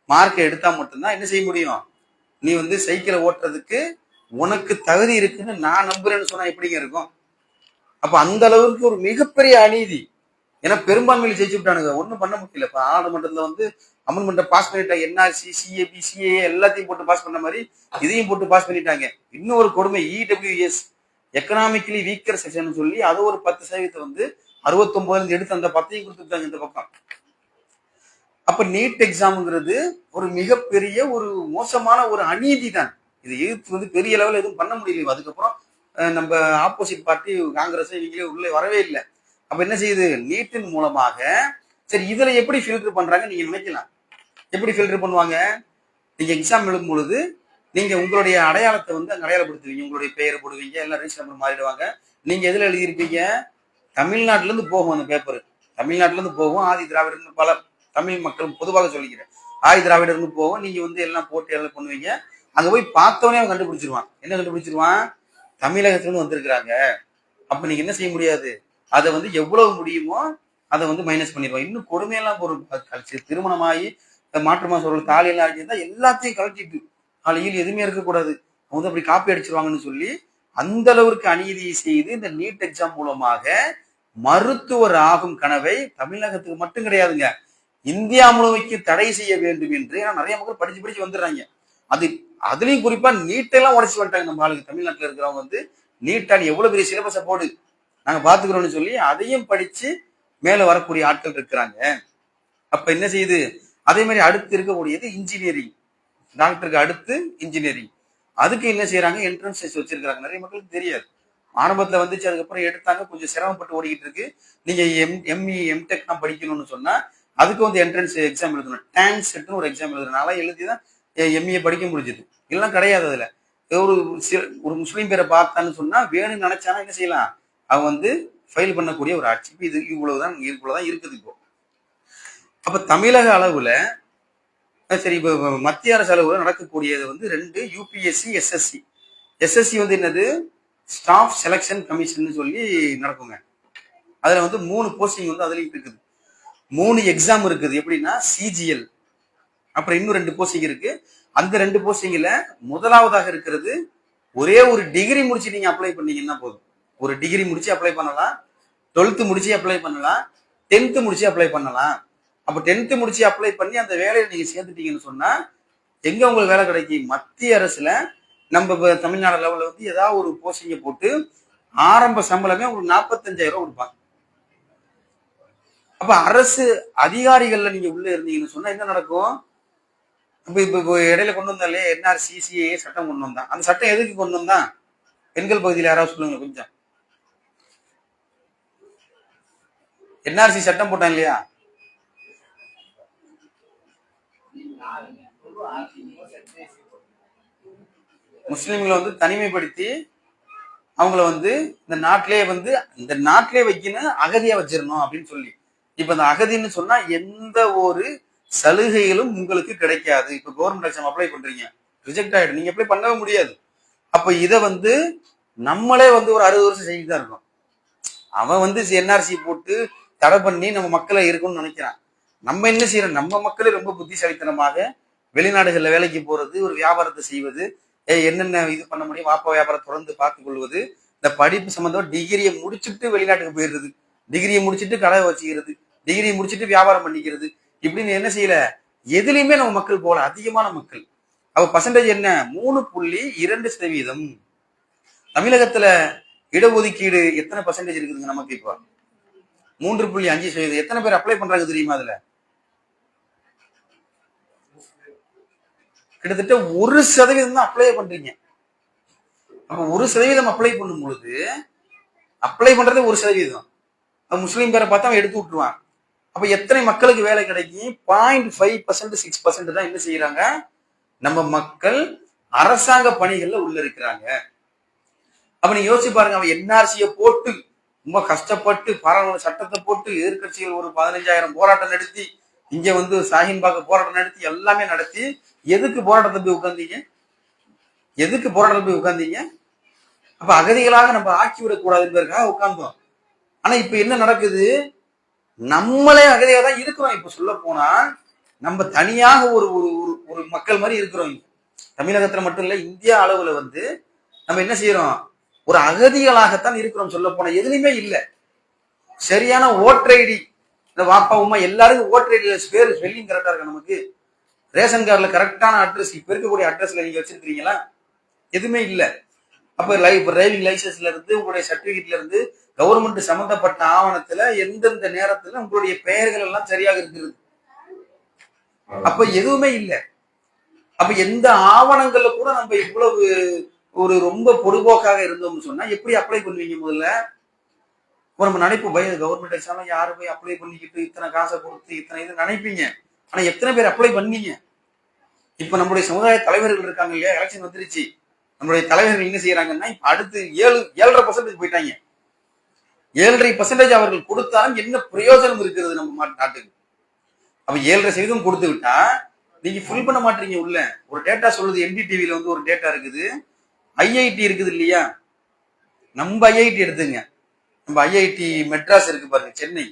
மார்க்கை எடுத்தா மட்டும்தான் என்ன செய்ய முடியும், நீ வந்து சைக்கிளை ஓட்டுறதுக்கு உனக்கு தகுதி இருக்குன்னு நான் நம்புறேன்னு சொன்னா எப்படிங்க இருக்கும்? அப்ப அந்த அளவுக்கு ஒரு மிகப்பெரிய அநீதி. ஏன்னா பெரும்பான்மையில ஜெயிச்சு விட்டானுங்க, ஒன்றும் பண்ண முடியல. இப்ப நாடாளுமன்றத்துல வந்து அமெண்ட்மெண்ட்டை பாஸ் பண்ணிட்டாங்க. என்ஆர்சி, சிஏபி, சிஏஏ எல்லாத்தையும் போட்டு பாஸ் பண்ண மாதிரி இதையும் போட்டு பாஸ் பண்ணிட்டாங்க. இன்னும் ஒரு கொடுமை, இடபிள்யூஎஸ் எக்கனாமிக்கலி வீக்கர் செக்ஷன் சொல்லி அது ஒரு 10% வந்து 69 எடுத்து அந்த 10 கொடுத்துட்டாங்க இந்த பக்கம். அப்ப நீட் எக்ஸாம்ங்கிறது ஒரு மிகப்பெரிய ஒரு மோசமான ஒரு அநீதி தான். இது எதிர்த்து வந்து பெரிய லெவலில் எதுவும் பண்ண முடியல. அதுக்கப்புறம் நம்ம ஆப்போசிட் பார்ட்டி காங்கிரஸ் இவங்களே உள்ளே வரவே இல்லை. அப்ப என்ன செய்யுது, நீட்டின் மூலமாக சரி இதுல எப்படி ஃபில்டர் பண்றாங்க நீங்க நினைக்கலாம். எப்படி ஃபில்டர் பண்ணுவாங்க, நீங்க எக்ஸாம் எழுதும் பொழுது நீங்க உங்களுடைய அடையாளத்தை வந்து அங்க அடையாளப்படுத்துவீங்க, உங்களுடைய பெயரை போடுவீங்க, எல்லாம் ரெஜிஸ்டர் நம்பர் மாறிடுவாங்க. நீங்க எதுல எழுதியிருப்பீங்க, தமிழ்நாட்டுல இருந்து போகும் அந்த பேப்பர், தமிழ்நாட்டுல இருந்து போகும், ஆதி திராவிடர்னு பல தமிழ் மக்கள் பொதுவாக சொல்லிக்கிறேன், ஆதி திராவிடர்னு போகும். நீங்க வந்து எல்லாம் போட்டு எல்லாம் பண்ணுவீங்க. அங்க போய் பார்த்தவனே அவன் கண்டுபிடிச்சிருவான். என்ன கண்டுபிடிச்சிருவான், தமிழகத்துல இருந்து வந்திருக்கிறாங்க. அப்ப நீங்க என்ன செய்ய முடியாது, அதை வந்து எவ்வளவு முடியுமோ அதை வந்து மைனஸ் பண்ணிடுவான். இன்னும் கொடுமையெல்லாம் ஒரு திருமணமாகி மாற்று மாசம் தாலி எல்லாம் அடிச்சிருந்தா எல்லாத்தையும் கழட்டிட்டு காலையில் எதுவுமே இருக்கக்கூடாது, அவங்க அப்படி காப்பி அடிச்சிருவாங்கன்னு சொல்லி அந்த அளவுக்கு அநீதியை செய்து இந்த நீட் எக்ஸாம் மூலமாக மருத்துவர் ஆகும் கனவை தமிழகத்துக்கு மட்டும் கிடையாதுங்க, இந்தியா முழுமைக்கு தடை செய்ய வேண்டும் என்று நிறைய மக்கள் படிச்சு வந்துடுறாங்க. அதுலயும் குறிப்பா நீட்டெல்லாம் உடச்சு வந்துட்டாங்க. நம்ம ஆளுங்க தமிழ்நாட்டில் இருக்கிறவங்க வந்து நீட்டால் எவ்வளவு பெரிய சிலபஸை போடு நாங்க பாத்துக்கிறோம்னு சொல்லி அதையும் படிச்சு மேல வரக்கூடிய ஆட்கள் இருக்கிறாங்க. அப்ப என்ன செய்யுது, அதே மாதிரி அடுத்து இருக்கக்கூடியது இன்ஜினியரிங், டாக்டருக்கு அடுத்து இன்ஜினியரிங். அதுக்கு என்ன செய்யறாங்க, என்ட்ரன்ஸ் டெஸ்ட் வச்சிருக்காங்க. நிறைய மக்களுக்கு தெரியாது. ஆரம்பத்துல வந்துச்சு, அதுக்கப்புறம் எடுத்தாங்க, கொஞ்சம் சிரமப்பட்டு ஓடிக்கிட்டு இருக்கு. நீங்க எம்இ எம்டெக் தான் படிக்கணும்னு சொன்னா அதுக்கு வந்து என்ட்ரன்ஸ் எக்ஸாம் எழுதணும். டான்ஸ் செட்னு ஒரு எக்ஸாம் எழுதுறதுனால எழுதிதான் எம்இஏ படிக்க முடிஞ்சது. இல்லைன்னா கிடையாது. அதுல ஒரு முஸ்லீம் பேரை பார்த்தான்னு சொன்னா வேணும்னு நினைச்சானா என்ன செய்யலாம், அவன் வந்து ஃபைல் பண்ணக்கூடிய ஒரு ஆட்சி. இது இவ்வளவுதான் இருக்குது இப்போ. அப்ப தமிழக அளவுல சரி, இப்போ மத்திய அரசு அளவுல நடக்கக்கூடியது வந்து 2 யூபிஎஸ்சி, எஸ்எஸ்சி. எஸ்எஸ்சி வந்து என்னது, ஸ்டாஃப் செலக்ஷன் கமிஷன் சொல்லி நடக்குங்க. அதுல வந்து 3 போஸ்டிங் வந்து அதுலயும் இருக்குது. 3 எக்ஸாம் இருக்குது. எப்படின்னா சிஜிஎல், அப்புறம் இன்னும் 2 போஸ்டிங் இருக்கு. அந்த 2 போஸ்டிங்ல முதலாவதாக இருக்கிறது ஒரே ஒரு டிகிரி முடிச்சு நீங்க அப்ளை பண்ணீங்கன்னா போதும். ஒரு டிகிரி முடிச்சு அப்ளை பண்ணலாம், 12th முடிச்சு அப்ளை பண்ணலாம், 10th முடிச்சு அப்ளை பண்ணலாம். அப்ப 10th முடிச்சு அப்ளை பண்ணி அந்த வேலையை நீங்க சேர்த்துட்டீங்கன்னு சொன்னா எங்க உங்களுக்கு வேலை கிடைக்கும், மத்திய அரசுல நம்ம தமிழ்நாடு லெவல்ல வந்து ஏதாவது ஒரு போஸ்டிங்க போட்டு ஆரம்ப சம்பளமே ஒரு 45,000 கொடுப்பாங்க. அப்ப அரசு அதிகாரிகள்ல நீங்க உள்ள இருந்தீங்கன்னு சொன்னா என்ன நடக்கும், இப்ப இடையில கொண்டு வந்தாலே என்ஆர்சி, சிஏஏ சட்டம் கொண்டு வந்தான். அந்த சட்டம் எதுக்கு கொண்டு வந்தான், பெண்கள் பகுதியில் யாராவது சொல்லுங்க கொஞ்சம். என்ஆர்சி சட்டம் போட்டான் இல்லையா, முஸ்லிம்களை வந்து தனிமைப்படுத்தி அவங்கள வந்து இந்த நாட்டிலே வைக்கணும், அகதியா வச்சிடணும் அப்படின்னு சொல்லி. இப்ப இந்த அகதின்னு சொன்னா எந்த ஒரு சலுகைகளும் உங்களுக்கு கிடைக்காது. இப்ப கவர்மெண்ட் எக்ஸாம் அப்ளை பண்றீங்க, ரிஜெக்ட் ஆயிடும், நீங்க அப்ளை பண்ணவே முடியாது. அப்ப இதை வந்து நம்மளே வந்து ஒரு 60 வருஷம் செஞ்சுட்டு தான் இருக்கோம். அவன் வந்து என்ஆர்சி போட்டு தடை பண்ணி நம்ம மக்களை இருக்கும்னு நினைக்கிறான். நம்ம என்ன செய்யறோம், நம்ம மக்களே ரொம்ப புத்திசாலித்தனமாக வெளிநாடுகள்ல வேலைக்கு போறது, ஒரு வியாபாரத்தை செய்வது, என்னென்ன இது பண்ண முடியும், வாப்பா வியாபாரம் தொடர்ந்து பார்த்துக் கொள்வது, இந்த படிப்பு சம்பந்தம் டிகிரியை முடிச்சுட்டு வெளிநாட்டுக்கு போயிடுறது, டிகிரியை முடிச்சுட்டு கடை வச்சுக்கிறது, டிகிரியை முடிச்சுட்டு வியாபாரம் பண்ணிக்கிறது, இப்படின்னு என்ன செய்யல, எதுலையுமே நம்ம மக்கள் போல அதிகமான மக்கள். அவ பர்சன்டேஜ் என்ன, 3.2%. தமிழகத்துல இடஒதுக்கீடு எத்தனை பர்சன்டேஜ் இருக்குதுங்க நமக்கு, இப்போ 3.5%. எத்தனை பேர் அப்ளை பண்றாங்க தெரியுமா, அதுல கிட்டத்தட்ட 1% தான் அப்ளை பண்றீங்க. அப்ப 1% அப்ளை பண்ணும் பொழுது, அப்ளை பண்றது 1%, முஸ்லீம் பேரை பார்த்தா அவன் எடுத்து விட்டுருவான். அப்ப எத்தனை மக்களுக்கு வேலை கிடைக்கும்? 0.5% 6% தான் என்ன செய்யறாங்க, நம்ம மக்கள் அரசாங்க பணிகள்ல உள்ள இருக்கிறாங்க. அப்ப நீங்க யோசிச்சு பாருங்க, அவன் என்ஆர்சியை போட்டு ரொம்ப கஷ்டப்பட்டு பாராளுமன்ற சட்டத்தை போட்டு எதிர்கட்சிகள் ஒரு 15,000 போராட்டம் நடத்தி, இங்க வந்து ஷாஹீன்பாக போராட்டம் நடத்தி, எல்லாமே நடத்தி, எதுக்கு போராட்டத்தை போய் உட்கார்ந்தீங்க? எதுக்கு போராட்டத்தை போய் உட்கார்ந்தீங்க? அப்ப அகதிகளாக நம்ம ஆக்கி விடக்கூடாதுன்றதுக்காக உட்கார்ந்தோம். ஆனா இப்ப என்ன நடக்குது? நம்மளே அகதியா தான் இருக்கிறோம். இப்ப சொல்ல போனா நம்ம தனியாக ஒரு ஒரு மக்கள் மாதிரி இருக்கிறோம். தமிழகத்துல மட்டும் இல்ல, இந்தியா அளவுல வந்து நம்ம என்ன செய்யறோம்? ஒரு அகதிகளாகத்தான் இருக்கிறோம். சொல்ல போனா எதுலையுமே இல்ல. சரியான ஓட்டர் ஐடி, இந்த வாப்பா உமா எல்லாருக்கும் ஓட்டர் ஐடி பேரு ஸ்பெல்லிங் கரெக்டா இருக்கு. நமக்கு ரேஷன் கார்டுல கரெக்டான அட்ரஸ் இப்ப இருக்கக்கூடிய அட்ரஸ்ல நீங்க வச்சிருக்கீங்களா? எதுவுமே இல்ல. அப்ப டிரைவிங் லைசன்ஸ்ல இருந்து உங்களுடைய சர்டிபிகேட்ல இருந்து கவர்மெண்ட் சம்பந்தப்பட்ட ஆவணத்துல எந்தெந்த நேரத்துல உங்களுடைய பெயர்கள் எல்லாம் சரியாக இருக்கிறது. அப்ப எதுவுமே இல்லை. அப்ப எந்த ஆவணங்கள்ல கூட நம்ம இவ்வளவு ஒரு ரொம்ப பொதுபோக்காக இருந்தோம்னு சொன்னா எப்படி அப்ளை பண்ணுவீங்க? முதல்ல நம்ம நினைப்பு கவர்மெண்ட் எக்ஸாம் யாரு போய் அப்ளை பண்ணிக்கிட்டு இத்தனை காசை கொடுத்து இத்தனை இது நினைப்பீங்க. ஆனா எத்தனை பேர் அப்ளை பண்ணீங்க? இப்ப நம்முடைய சமுதாய தலைவர்கள் இருக்காங்க இல்லையா, எலெக்ஷன் வந்துருச்சு, நம்மளுடைய தலைவர்கள் என்ன செய்யறாங்கன்னா இப்ப அடுத்து 7.5% போயிட்டாங்க. 7.5% அவர்கள் கொடுத்தாலும் என்ன பிரயோஜனம் இருக்கிறது நம்ம நாட்டுக்கு? அப்ப 7.5% கொடுத்து விட்டா நீங்க ஃபில் பண்ண மாட்டீங்க. உள்ள ஒரு டேட்டா சொல்லுது, என்டிடிவில வந்து ஒரு டேட்டா இருக்குது, ஐஐடி இருக்குது இல்லையா, நம்ம ஐஐடி எடுத்துங்க, நம்ம ஐஐடி மெட்ராஸ் இருக்கு பாருங்க, சென்னை.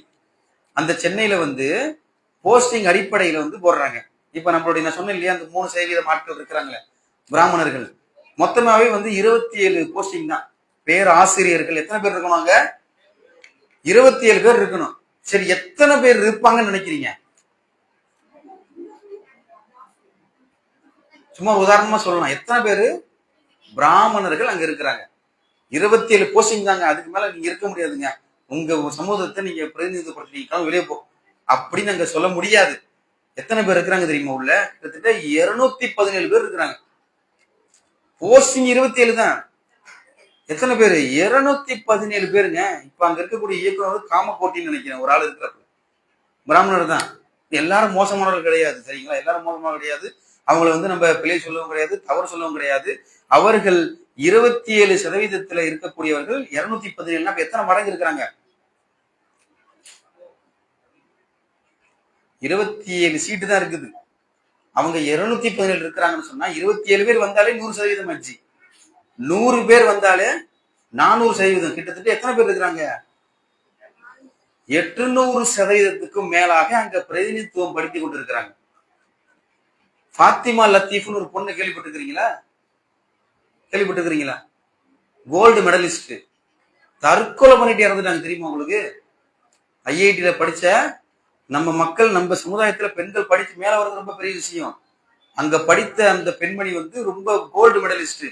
அந்த சென்னையில வந்து போஸ்டிங் அடிப்படையில வந்து போடுறாங்க. இப்ப நம்மளுடைய நான் சொன்னேன் இல்லையா, அந்த 3% ஆட்கள் இருக்கிறாங்களே பிராமணர்கள், மொத்தமாவே வந்து 27 போஸ்டிங் தான். பேர் ஆசிரியர்கள் எத்தனை பேர் இருக்கணும்? அங்க 27 பேர் இருக்கணும். சரி, எத்தனை பேர் இருப்பாங்கன்னு நினைக்கிறீங்க? சும்மா உதாரணமா சொல்லலாம், எத்தனை பேரு பிராமணர்கள் அங்க இருக்கிறாங்க? 27 போஸ்டிங் தாங்க. அதுக்கு மேல நீங்க இருக்க முடியாதுங்க. உங்க சமூகத்தை நீங்க பிரதிநிதித்துவப்படுத்தி வெளியே போ அப்படின்னு அங்க சொல்ல முடியாது. எத்தனை பேர் இருக்கிறாங்க தெரியுமா? உள்ள கிட்டத்தட்ட 217 பேர் இருக்கிறாங்க. போஸ்டிங் 27 தான். எத்தனை பேரு? 217 பேருங்க. இப்ப அங்க இருக்கக்கூடிய இயக்குனர் காமக்கோட்டின்னு நினைக்கிறேன், ஒரு ஆள் இருக்கிறார், பிராமணர் தான். எல்லாரும் மோசமானவர்கள் கிடையாது, சரிங்களா? எல்லாரும் மோசமாக கிடையாது. அவங்களை வந்து நம்ம பிழை சொல்லவும் கிடையாது, தவறு சொல்லவும் கிடையாது. அவர்கள் 27% இருக்கக்கூடியவர்கள் 217 எத்தனை மடங்கு இருக்கிறாங்க? 27 சீட்டு தான் இருக்குது. அவங்க 217 இருக்கிறாங்கன்னு சொன்னா 27 பேர் வந்தாலே 100% ஆச்சு. 100 பேர் வந்தாலே 400%. கிட்டத்தட்ட எத்தனை பேர் இருக்கிறாங்க? 800%க்கும் மேலாக அங்க பிரதிநிதித்துவம் படுத்தி கொண்டிருக்கிறாங்க. ஃபாத்திமா லத்தீஃப்னு ஒரு பொண்ணு கேள்விப்பட்டிருக்கிறீங்களா? கேள்விப்பட்டிருக்கிறீங்களா? கோல்டு மெடலிஸ்ட், தற்கொலை பண்ணிட்டு இறந்துட்டாங்க தெரியுமா உங்களுக்கு? ஐஐடியில படிச்ச நம்ம மக்கள், நம்ம சமுதாயத்துல பெண்கள் படிச்சு மேல வர்றது ரொம்ப பெரிய விஷயம். அங்க படித்த அந்த பெண்மணி வந்து ரொம்ப கோல்டு மெடலிஸ்ட்.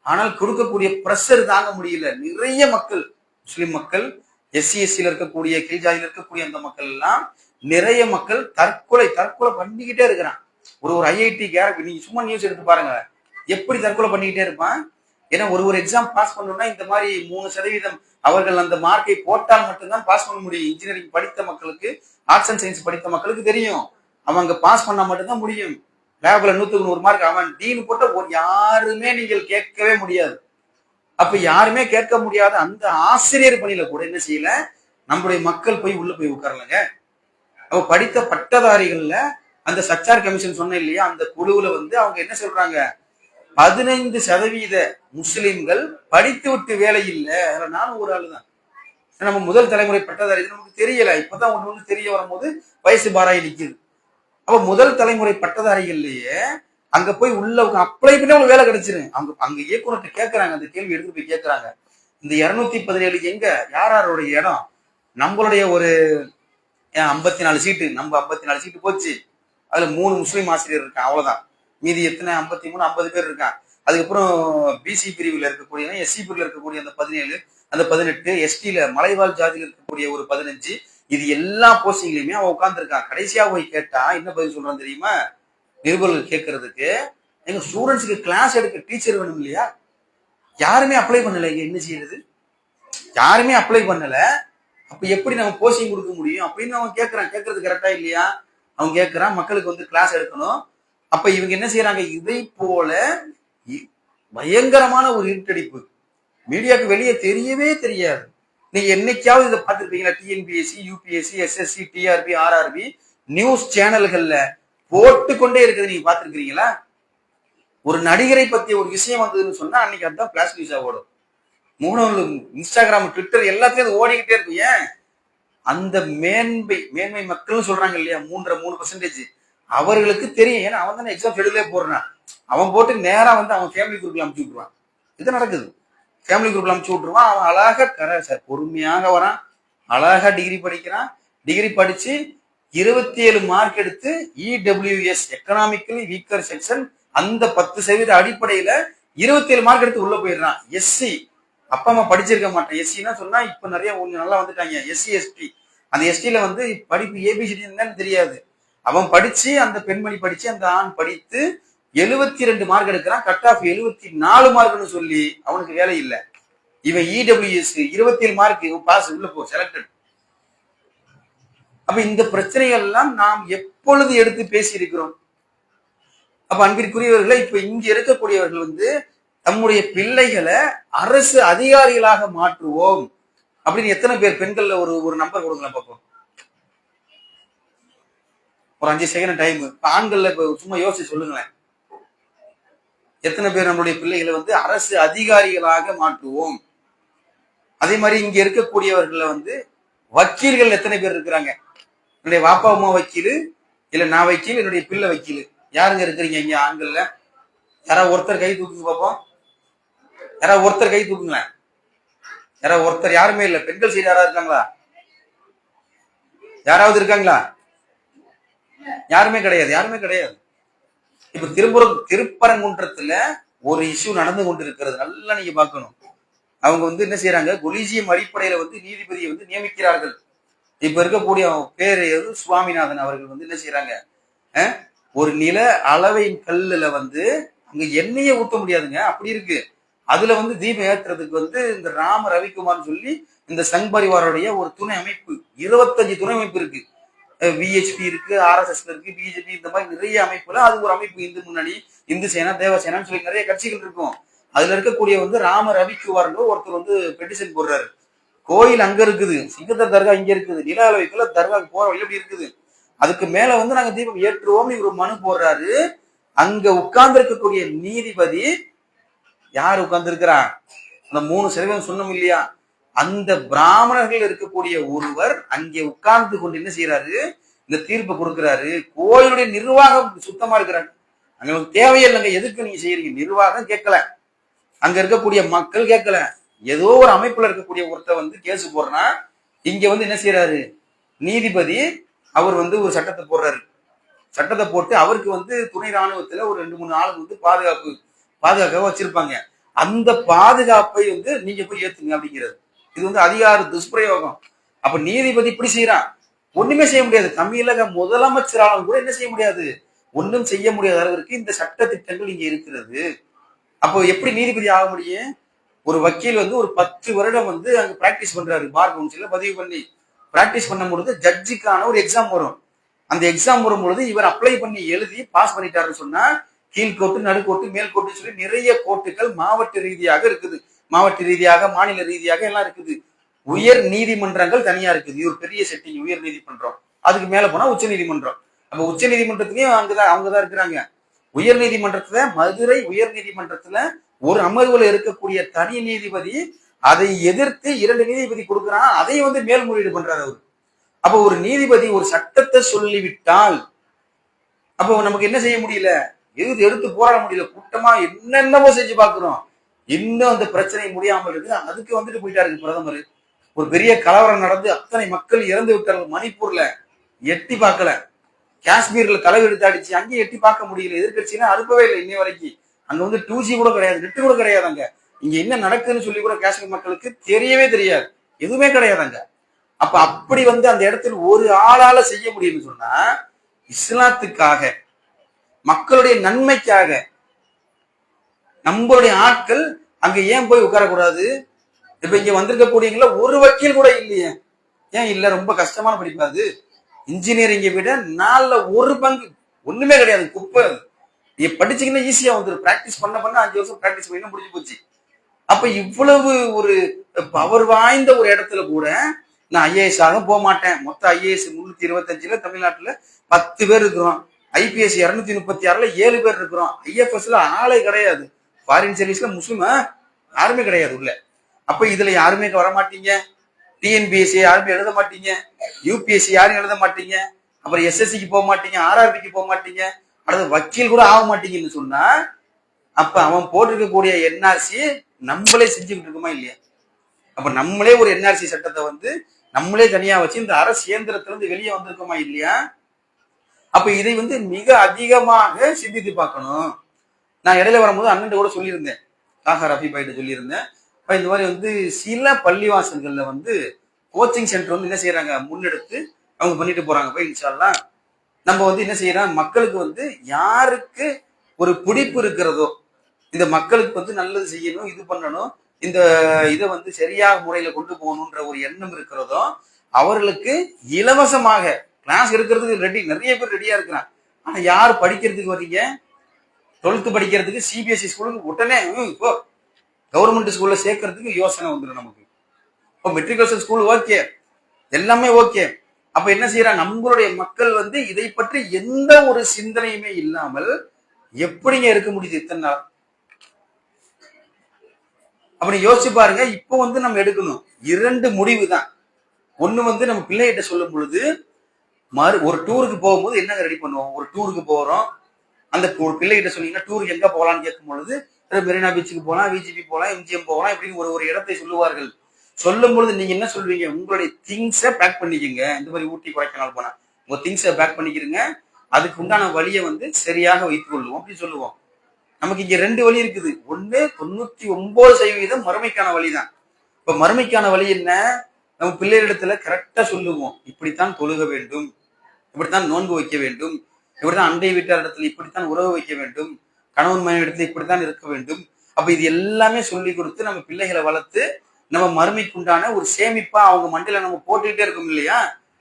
ஆனால் கொடுக்கக்கூடிய பிரஷர் தாங்க முடியல. நிறைய மக்கள், முஸ்லிம் மக்கள், எஸ்சிஎஸ்சியில இருக்கக்கூடிய, கீழ்ஜாதியில இருக்கக்கூடிய அந்த மக்கள் எல்லாம், நிறைய மக்கள் தற்கொலை பண்ணிக்கிட்டே இருக்கிறான். ஒரு ஐஐடி கேரக்டர் நீங்க சும்மா நியூஸ் எடுத்து பாருங்க, எப்படி தற்கொலை பண்ணிக்கிட்டே இருப்பான். ஏன்னா ஒரு எக்ஸாம் பாஸ் பண்ணணும்னா இந்த மாதிரி 3% அவர்கள் அந்த மார்க்கை போட்டால் மட்டும்தான் பாஸ் பண்ண முடியும். இன்ஜினியரிங் படித்த மக்களுக்கு, ஆர்ட்ஸ் அண்ட் சயின்ஸ் படித்த மக்களுக்கு தெரியும், அவங்க பாஸ் பண்ணா மட்டும்தான் முடியும். லேப்ல 100க்கு 100 மார்க் அவன் டீன் போட்ட யாருமே நீங்கள் கேட்கவே முடியாது. அப்ப யாருமே கேட்க முடியாத அந்த ஆசிரியர் பணியில கூட என்ன செய்யல, நம்மளுடைய மக்கள் போய் உள்ள போய் உட்காரலங்க. அவ படித்த பட்டதாரிகள்ல அந்த சச்சார் கமிஷன் சொன்ன இல்லையா, அந்த குழுவுல வந்து அவங்க என்ன சொல்றாங்க, 15% முஸ்லிம்கள் படித்து விட்டு வேலை இல்லை. அதுல நானும் ஒரு ஆளு தான். நம்ம முதல் தலைமுறை பட்டதாரி, நமக்கு தெரியல, இப்பதான் ஒண்ணு தெரிய வரும்போது வயசு பாராய் நிக்குது. அப்ப முதல் தலைமுறை பட்டதாரிகள்லயே அங்க போய் உள்ள அப்ளை பண்ணி அவங்க வேலை கிடைச்சிரும். அங்க இயக்குநர்கிட்ட கேட்கறாங்க, அந்த கேள்வி எடுத்து போய் கேட்கறாங்க, இந்த 217 எங்க, யாரோடைய இடம்? நம்மளுடைய ஒரு 54 சீட்டு, நம்ம 54 சீட்டு போச்சு. அதுல 3 முஸ்லீம் ஆசிரியர் இருக்கான், அவ்வளவுதான். மீதி எத்தனை? 53, 50 பேர் இருக்கான். அதுக்கப்புறம் பிசி பிரிவுல இருக்கக்கூடிய, எஸ்சி பிரிவுல இருக்கக்கூடிய அந்த 17, அந்த 18, எஸ்டில மலைவாழ் ஜாதியில் இருக்கக்கூடிய ஒரு 15, இது எல்லா போஸ்டிங்லயுமே அவன் உட்கார்ந்துருக்கான். கடைசியா போய் கேட்டா என்ன பதில் சொல்றான் தெரியுமா? நிருபர்கள் கேட்கறதுக்கு, எங்க ஸ்டூடெண்ட்ஸுக்கு கிளாஸ் எடுக்க டீச்சர் வேணும் இல்லையா, யாருமே அப்ளை பண்ணல, என்ன செய்யறது? யாருமே அப்ளை பண்ணல. அப்ப எப்படி நம்ம போஸ்டிங் கொடுக்க முடியும் அப்படின்னு அவன் கேட்கறான். கேட்கறது கரெக்டா இல்லையா? அவன் கேட்கறான். மக்களுக்கு வந்து கிளாஸ் எடுக்கணும். அப்ப இவங்க என்ன செய்யறாங்க? இதை போல பயங்கரமான ஒரு இருட்டடிப்பு மீடியாவுக்கு வெளியே தெரியவே தெரியாது. நீங்க என்னைக்காவது இதை பார்த்துருப்பீங்களா? TNPSC, UPSC, SSC, TRB, RRB news சேனல்கள்ல போட்டுக்கொண்டே இருக்குது. நீங்க பார்த்துருக்கீங்களா? ஒரு நடிகரை பத்தி ஒரு விஷயம் வந்ததுன்னு சொன்னா அன்னைக்கு அதுதான் பிளாஸ் நியூஸா ஓடும். இன்ஸ்டாகிராம், ட்விட்டர் எல்லாத்தையும் அது ஓடிக்கிட்டே இருக்கும். ஏன்? அந்த மேன்மை மக்கள் சொல்றாங்க இல்லையா, 3% அவர்களுக்கு தெரியும். ஏன்னா அவன் தானே எக்ஸாம் ஷெடியூலே போடுறான். அவன் போட்டு நேரா வந்து அவன் ஃபேமிலி குரூப்ல அமுச்சு விட்டுருவான். இது நடக்குது. ஃபேமிலி குரூப்ல அமுச்சு விட்டுருவான். அவன் அழகா பொறுமையாக வரான், அழகா டிகிரி படிக்கிறான். டிகிரி படிச்சு 27 மார்க் எடுத்து இடபிள்யூஎஸ் எக்கனாமிக்கலி வீக்கர் செக்ஷன் அந்த 10% அடிப்படையில 27 மார்க் எடுத்து உள்ள போயிடுறான். எஸ்சி அப்பா அம்மா படிச்சிருக்க மாட்டேன். எஸ்சின்னா சொன்னா இப்ப நிறைய கொஞ்சம் நல்லா வந்துட்டாங்க. எஸ்சி எஸ்டி அந்த எஸ்டில வந்து படிப்பு ஏபிசிடி என்னன்னு தெரியாது. அவன் படிச்சு, அந்த பெண்மணி படிச்சு, அந்த ஆண் படித்து 72 மார்க் எடுக்கிறான். கட் ஆஃப் 74 மார்க்னு சொல்லி அவனுக்கு வேலை இல்லை. இவன் இடபிள்யூஎஸ் 27 மார்க் பாஸ், உள்ள போ, செலக்டட். அப்ப இந்த பிரச்சனைகள் எல்லாம் நாம் எப்பொழுது எடுத்து பேசி இருக்கிறோம்? அப்ப அன்பிற்குரியவர்களை, இப்ப இங்க இருக்கக்கூடியவர்கள் வந்து நம்முடைய பிள்ளைகளை அரசு அதிகாரிகளாக மாற்றுவோம் அப்படின்னு எத்தனை பேர் பெண்கள்ல ஒரு நம்பர் கொடுக்கலாம் பார்ப்போம். ஒரு 5 செகண்ட் டைம். ஆண்கள்ல இப்ப சும்மா யோசிச்சு சொல்லுங்களேன். எத்தனை பேர் நம்மளுடைய பிள்ளைகளை வந்து அரசு அதிகாரிகளாக மாற்றுவோம்? அதே மாதிரி இங்க இருக்கக்கூடியவர்கள வந்து வக்கீல்கள் எத்தனை பேர் இருக்கிறாங்க? என்னுடைய வாப்பா அம்மா வக்கீல், இல்ல நான் வக்கீல், என்னுடைய பிள்ளை வக்கீல். யாருங்க இருக்கிறீங்க இங்க ஆண்கள்ல? யாராவது ஒருத்தர் கை தூக்குங்க பார்ப்போம். யாராவது ஒருத்தர் கை தூக்குங்களேன். யாராவது ஒருத்தர்? யாருமே இல்ல. பெண்கள் சைடு யாராவது இருக்காங்களா? யாராவது இருக்காங்களா? யாருமே கிடையாது. யாருமே கிடையாது. இப்ப திருப்பரங்குன்றத்துல ஒரு இஷ்யூ நடந்து கொண்டு இருக்கிறது. நல்லா நீங்க பார்க்கணும். அவங்க வந்து என்ன செய்யறாங்க? கொலிஜியம் அடிப்படையில வந்து நீதிபதியை வந்து நியமிக்கிறார்கள். இப்ப இருக்கக்கூடிய பேரு சுவாமிநாதன் அவர்கள் வந்து என்ன செய்யறாங்க? ஒரு நில அளவையின் கல்லுல வந்து அங்க எண்ணெயே ஊத்த முடியாதுங்க, அப்படி இருக்கு. அதுல வந்து தீபம் ஏற்றுறதுக்கு வந்து இந்த ராம ரவிக்குமார்னு சொல்லி இந்த சங் பரிவாரோடைய ஒரு துணை அமைப்பு, 25 துணை அமைப்பு இருக்கு. விஹெச்பி இருக்கு, ஆர்எஸ்எஸ் இருக்கு, பிஜேபி, இந்த மாதிரி நிறைய அமைப்புல அது ஒரு அமைப்பு. இந்து முன்னணி, இந்து சேனா, தேவசேனான்னு சொல்லி நிறைய கட்சிகள் இருக்கும். அதுல இருக்கக்கூடிய வந்து ராம ரவிக்குமார்ன்ற ஒருத்தர் வந்து பெட்டிஷன் போடுறாரு. கோயில் அங்க இருக்குது, சிங்கத்தர் தர்கா இங்க இருக்குது, நில அளவைக்குள்ள தர்காவுக்கு போற வழி எப்படி இருக்குது, அதுக்கு மேல வந்து நாங்க தீபம் ஏற்றுவோம் இவர் மனு போடுறாரு. அங்க உட்கார்ந்து இருக்கக்கூடிய நீதிபதி யார் உட்கார்ந்து இருக்கிறா? அந்த 3% சொன்னோம் இல்லையா, அந்த பிராமணர்கள் இருக்கக்கூடிய ஒருவர் அங்கே உட்கார்ந்து கொண்டு என்ன செய்யறாரு? இந்த தீர்ப்பை கொடுக்கிறாரு. கோயிலுடைய நிர்வாகம் சுத்தமா இருக்கிறாங்க. அங்க தேவையே இல்லைங்க. எதுக்கு நீங்க செய்யறீங்க? நிர்வாகம் கேட்கல, அங்க இருக்கக்கூடிய மக்கள் கேட்கல. ஏதோ ஒரு அமைப்புல இருக்கக்கூடிய ஒருத்தர் வந்து கேஸ் போடுறா. இங்க வந்து என்ன செய்யறாரு? நீதிபதி அவர் வந்து ஒரு சட்டத்தை போடுறாரு. சட்டத்தை போட்டு அவருக்கு வந்து துணை ராணுவத்துல ஒரு 2-3 ஆளுக்கு வந்து பாதுகாக்க வச்சிருப்பாங்க. அந்த பாதுகாப்பை வந்து நீங்க போய் ஏத்துங்க அப்படிங்கிறது. இது வந்து அதிகார துஷ்பிரயோகம். அப்ப நீதிபதி இப்படி செய்யறான். ஒண்ணுமே செய்ய முடியாது. தமிழக முதலமைச்சராலும் கூட என்ன செய்ய முடியாது? ஒன்றும் செய்ய முடியாத அளவிற்கு இந்த சட்ட திட்டங்கள் இங்க இருக்கிறது. அப்போ எப்படி நீதிபதி ஆக முடியும்? ஒரு வக்கீல் வந்து ஒரு 10 வருடம் வந்து அங்க பிராக்டிஸ் பண்றாரு. பார் கவுன்சில பதிவு பண்ணி பிராக்டிஸ் பண்ணும் பொழுது ஜட்ஜுக்கான ஒரு எக்ஸாம் வரும். அந்த எக்ஸாம் வரும்பொழுது இவர் அப்ளை பண்ணி எழுதி பாஸ் பண்ணிட்டாருன்னு சொன்னா கீழ்கோட்டு, நடுக்கோட்டு, மேல்கோட்டு சொல்லி நிறைய கோர்ட்டுகள் மாவட்ட ரீதியாக இருக்குது. மாவட்ட ரீதியாக, மாநில ரீதியாக எல்லாம் இருக்குது. உயர் நீதிமன்றங்கள் தனியா இருக்குது. இது ஒரு பெரிய செட்டிங். உயர் நீதிமன்றம், அதுக்கு மேல போனா உச்ச நீதிமன்றம். அப்ப உச்ச நீதிமன்றத்திலயும் அவங்கதான் இருக்கிறாங்க. உயர் நீதிமன்றத்துல, மதுரை உயர் நீதிமன்றத்துல ஒரு அமர்வுல இருக்கக்கூடிய தனி நீதிபதி அதை எதிர்த்து 2 நீதிபதி கொடுக்குறான். அதை வந்து மேல்முறையீடு பண்றாரு அவரு. அப்ப ஒரு நீதிபதி ஒரு சட்டத்தை சொல்லிவிட்டால் அப்போ நமக்கு என்ன செய்ய முடியல? எடுத்து போராட முடியல. கூட்டமா என்னென்னமோ செஞ்சு பாக்குறோம். இன்னும் அந்த பிரச்சனை முடியாமல் இருக்கு. அதுக்கு வந்துட்டு போயிட்டாரு பிரதமர். ஒரு பெரிய கலவரம் நடந்து அத்தனை மக்கள் இறந்து விட்டார்கள். மணிப்பூர்ல எட்டி பார்க்கல. காஷ்மீர்ல கலவு எடுத்து அடிச்சு அங்கேயும் எட்டி பார்க்க முடியல. எதிர்கட்சினா அனுப்பவே இல்லை இன்னை வரைக்கும். அங்க வந்து 2G கூட கிடையாது, நெட்டு கூட கிடையாது. அங்க இங்க என்ன நடக்குதுன்னு சொல்லி கூட காஷ்மீர் மக்களுக்கு தெரியவே தெரியாது. எதுவுமே கிடையாது அங்க. அப்ப அப்படி வந்து அந்த இடத்துல ஒரு ஆளால செய்ய முடியும்னு சொன்னா, இஸ்லாத்துக்காக, மக்களுடைய நன்மைக்காக நம்மளுடைய ஆட்கள் அங்க ஏன் போய் உட்காரக்கூடாது? இப்ப இங்க வந்திருக்கக்கூடியவங்கள ஒரு வக்கீல் கூட இல்லையே. ஏன் இல்ல? ரொம்ப கஷ்டமான படிப்பு அது. இன்ஜினியரிங்கை விட 4/1 ஒண்ணுமே கிடையாது, குப்பை. நீ படிச்சீங்கன்னா ஈஸியா வந்துடும். பிராக்டிஸ் பண்ண 5 வருஷம் பிராக்டிஸ் பண்ணி முடிஞ்சு போச்சு. அப்ப இவ்வளவு ஒரு பவர் வாய்ந்த ஒரு இடத்துல கூட நான் ஐஏஎஸ் ஆக போக மாட்டேன். மொத்த ஐஏஎஸ் 325ல தமிழ்நாட்டுல 10 பேர் இருக்கிறோம். ஐபிஎஸ் 236ல 7 பேர் இருக்கிறோம். ஐஎஃப்எஸ்ல ஆளே கிடையாது. ஃபாரின் சர்வீஸ்ல முஸ்லிம் யாருமே கிடையாது உள்ள. அப்ப இதுல யாருமே வரமாட்டீங்க. டிஎன்பிஎஸ்சி யாருமே எழுத மாட்டீங்க. யூபிஎஸ்சி யாரும் எழுத மாட்டீங்க. அப்புறம் எஸ்எஸ்சிக்கு போக மாட்டீங்க, ஆர்ஆர்பிக்கு போக மாட்டீங்க, அடுத்து வக்கீல் கூட ஆக மாட்டீங்கன்னு சொன்னா அப்ப அவன் போட்டிருக்கக்கூடிய என்ஆர்சி நம்மளே செஞ்சுக்கிட்டு இருக்கோமா இல்லையா? அப்ப நம்மளே ஒரு என்ஆர்சி சட்டத்தை வந்து நம்மளே தனியா வச்சு இந்த அரசு இயந்திரத்திலிருந்து வெளியே வந்திருக்கோமா இல்லையா? அப்ப இதை வந்து மிக அதிகமாக சிந்தித்து பார்க்கணும். நான் இடையில வரும்போது அண்ணன் கூட சொல்லியிருந்தேன், காகா ரஃபி பாயிட்ட சொல்லியிருந்தேன், இந்த மாதிரி வந்து சில பள்ளிவாசல்கள்ல வந்து கோச்சிங் சென்டர் வந்து என்ன செய்யறாங்க, முன்னெடுத்து அவங்க பண்ணிட்டு போறாங்க. போய் இன்ஷால்லாம் நம்ம வந்து என்ன செய்யறோம், மக்களுக்கு வந்து யாருக்கு ஒரு பிடிப்பு இருக்கிறதோ, இந்த மக்களுக்கு வந்து நல்லது செய்யணும், இது பண்ணணும், இந்த இதை வந்து சரியாக முறையில கொண்டு போகணுன்ற ஒரு எண்ணம் இருக்கிறதோ அவர்களுக்கு இலவசமாக கிளாஸ் எடுக்கிறதுக்கு ரெடி, நிறைய பேர் ரெடியா இருக்கிறான். ஆனா யார் படிக்கிறதுக்கு வர்றீங்க? 12th படிக்கிறதுக்கு சிபிஎஸ்இ ஸ்கூலுக்கு உடனே இப்போ கவர்மெண்ட் ஸ்கூல்ல சேர்க்கறதுக்கு யோசனை வந்துடும் நமக்கு. இப்போ மெட்ரிகுலேஷன் ஸ்கூல் ஓகே, எல்லாமே ஓகே. அப்ப என்ன செய்யறாங்க, நம்மளுடைய மக்கள் வந்து இதை பற்றி எந்த ஒரு சிந்தனையுமே இல்லாமல் எப்படிங்க இருக்க முடியுது இத்தனை நாள்? அப்படி யோசிச்சு பாருங்க. இப்போ வந்து நம்ம எடுக்கணும் 2 முடிவு தான். ஒண்ணு வந்து நம்ம பிள்ளைகிட்ட சொல்லும் பொழுது, ஒரு டூருக்கு போகும்போது என்னங்க ரெடி பண்ணுவோம், ஒரு டூருக்கு போறோம், அந்த ஒரு பிள்ளைகிட்ட சொன்னீங்கன்னா டூருக்கு எங்க போகலான்னு கேட்கும் பொழுது மெரினா பீச்சுக்கு போகலாம், விஜிபி போகலாம், எம்ஜிஎம் போகலாம், இப்படின்னு ஒரு இடத்தை சொல்லுவார்கள். சொல்லும் பொழுது நீங்க என்ன சொல்வீங்க, உங்களுடைய திங்ஸை பேக் பண்ணிக்கங்க. இந்த மாதிரி ஊட்டி கொடைக்கானல் போனா உங்க திங்ஸை பேக் பண்ணிக்கிறீங்க, அதுக்கு உண்டான வழியை வந்து சரியாக வைத்துக் கொள்ளுவோம் அப்படின்னு சொல்லுவோம். நமக்கு இங்க 2 வழி இருக்குது. ஒண்ணு 99% மறுமைக்கான வழிதான். இப்ப மறுமைக்கான வழி என்ன, நம்ம பிள்ளைகளிடத்துல கரெக்டா சொல்லுவோம், இப்படித்தான் தொழுக வேண்டும், இப்படித்தான் நோன்பு வைக்க வேண்டும், இப்படித்தான் அண்டை வீட்டார் இடத்துல இப்படித்தான் உறவு வைக்க வேண்டும், கணவன் மனைவி இடத்துல இப்படித்தான் இருக்க வேண்டும். அப்ப இது எல்லாமே சொல்லி கொடுத்து நம்ம பிள்ளைகளை வளர்த்து நம்ம மறுமைக்குண்டான ஒரு சேமிப்பா அவங்க மண்டையில நம்ம போட்டுக்கிட்டே இருக்கோம் இல்லையா?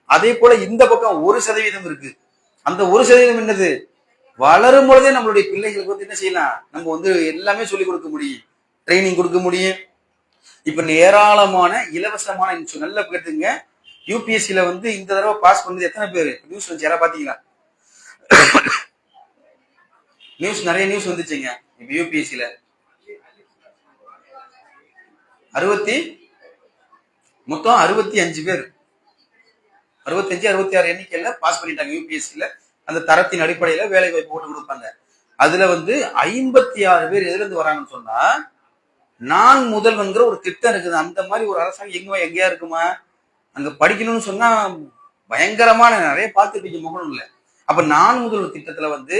அதே போல இந்த பக்கம் 1% இருக்கு. அந்த 1% என்னது, வளரும் பொழுதே நம்மளுடைய பிள்ளைகளுக்கு வந்து என்ன செய்யலாம், நம்ம வந்து எல்லாமே சொல்லி கொடுக்க முடியும், ட்ரைனிங் கொடுக்க முடியும். இப்ப ஏராளமான இலவசமான நல்ல கேட்டுங்க. யூபிஎஸ்சில வந்து இந்த தடவை பாஸ் பண்ணது எத்தனை பேரு நியூஸ் வந்து யாரா பாத்தீங்களா? நியூஸ் நிறைய நியூஸ் வந்துச்சுங்க. இப்ப யூபிஎஸ்சில 65 பேர் 65 66 எண்ணிக்கையில பாஸ் பண்ணிட்டாங்க யூபிஎஸ்சில. அந்த தரத்தின் அடிப்படையில வேலை வாய்ப்பு போட்டு கொடுப்பாங்க. அதுல வந்து 56 பேர் எதுல இருந்து வராங்கன்னு சொன்னா, நான் முதல்வன்கிற ஒரு திட்டம் இருக்குது. அந்த மாதிரி ஒரு அரசாங்கம் எங்கேயா இருக்குமா? அங்க படிக்கணும்னு சொன்னா பயங்கரமான நிறைய பார்த்துட்டு முகணும் இல்ல. அப்ப நான் முதல்வர் திட்டத்துல வந்து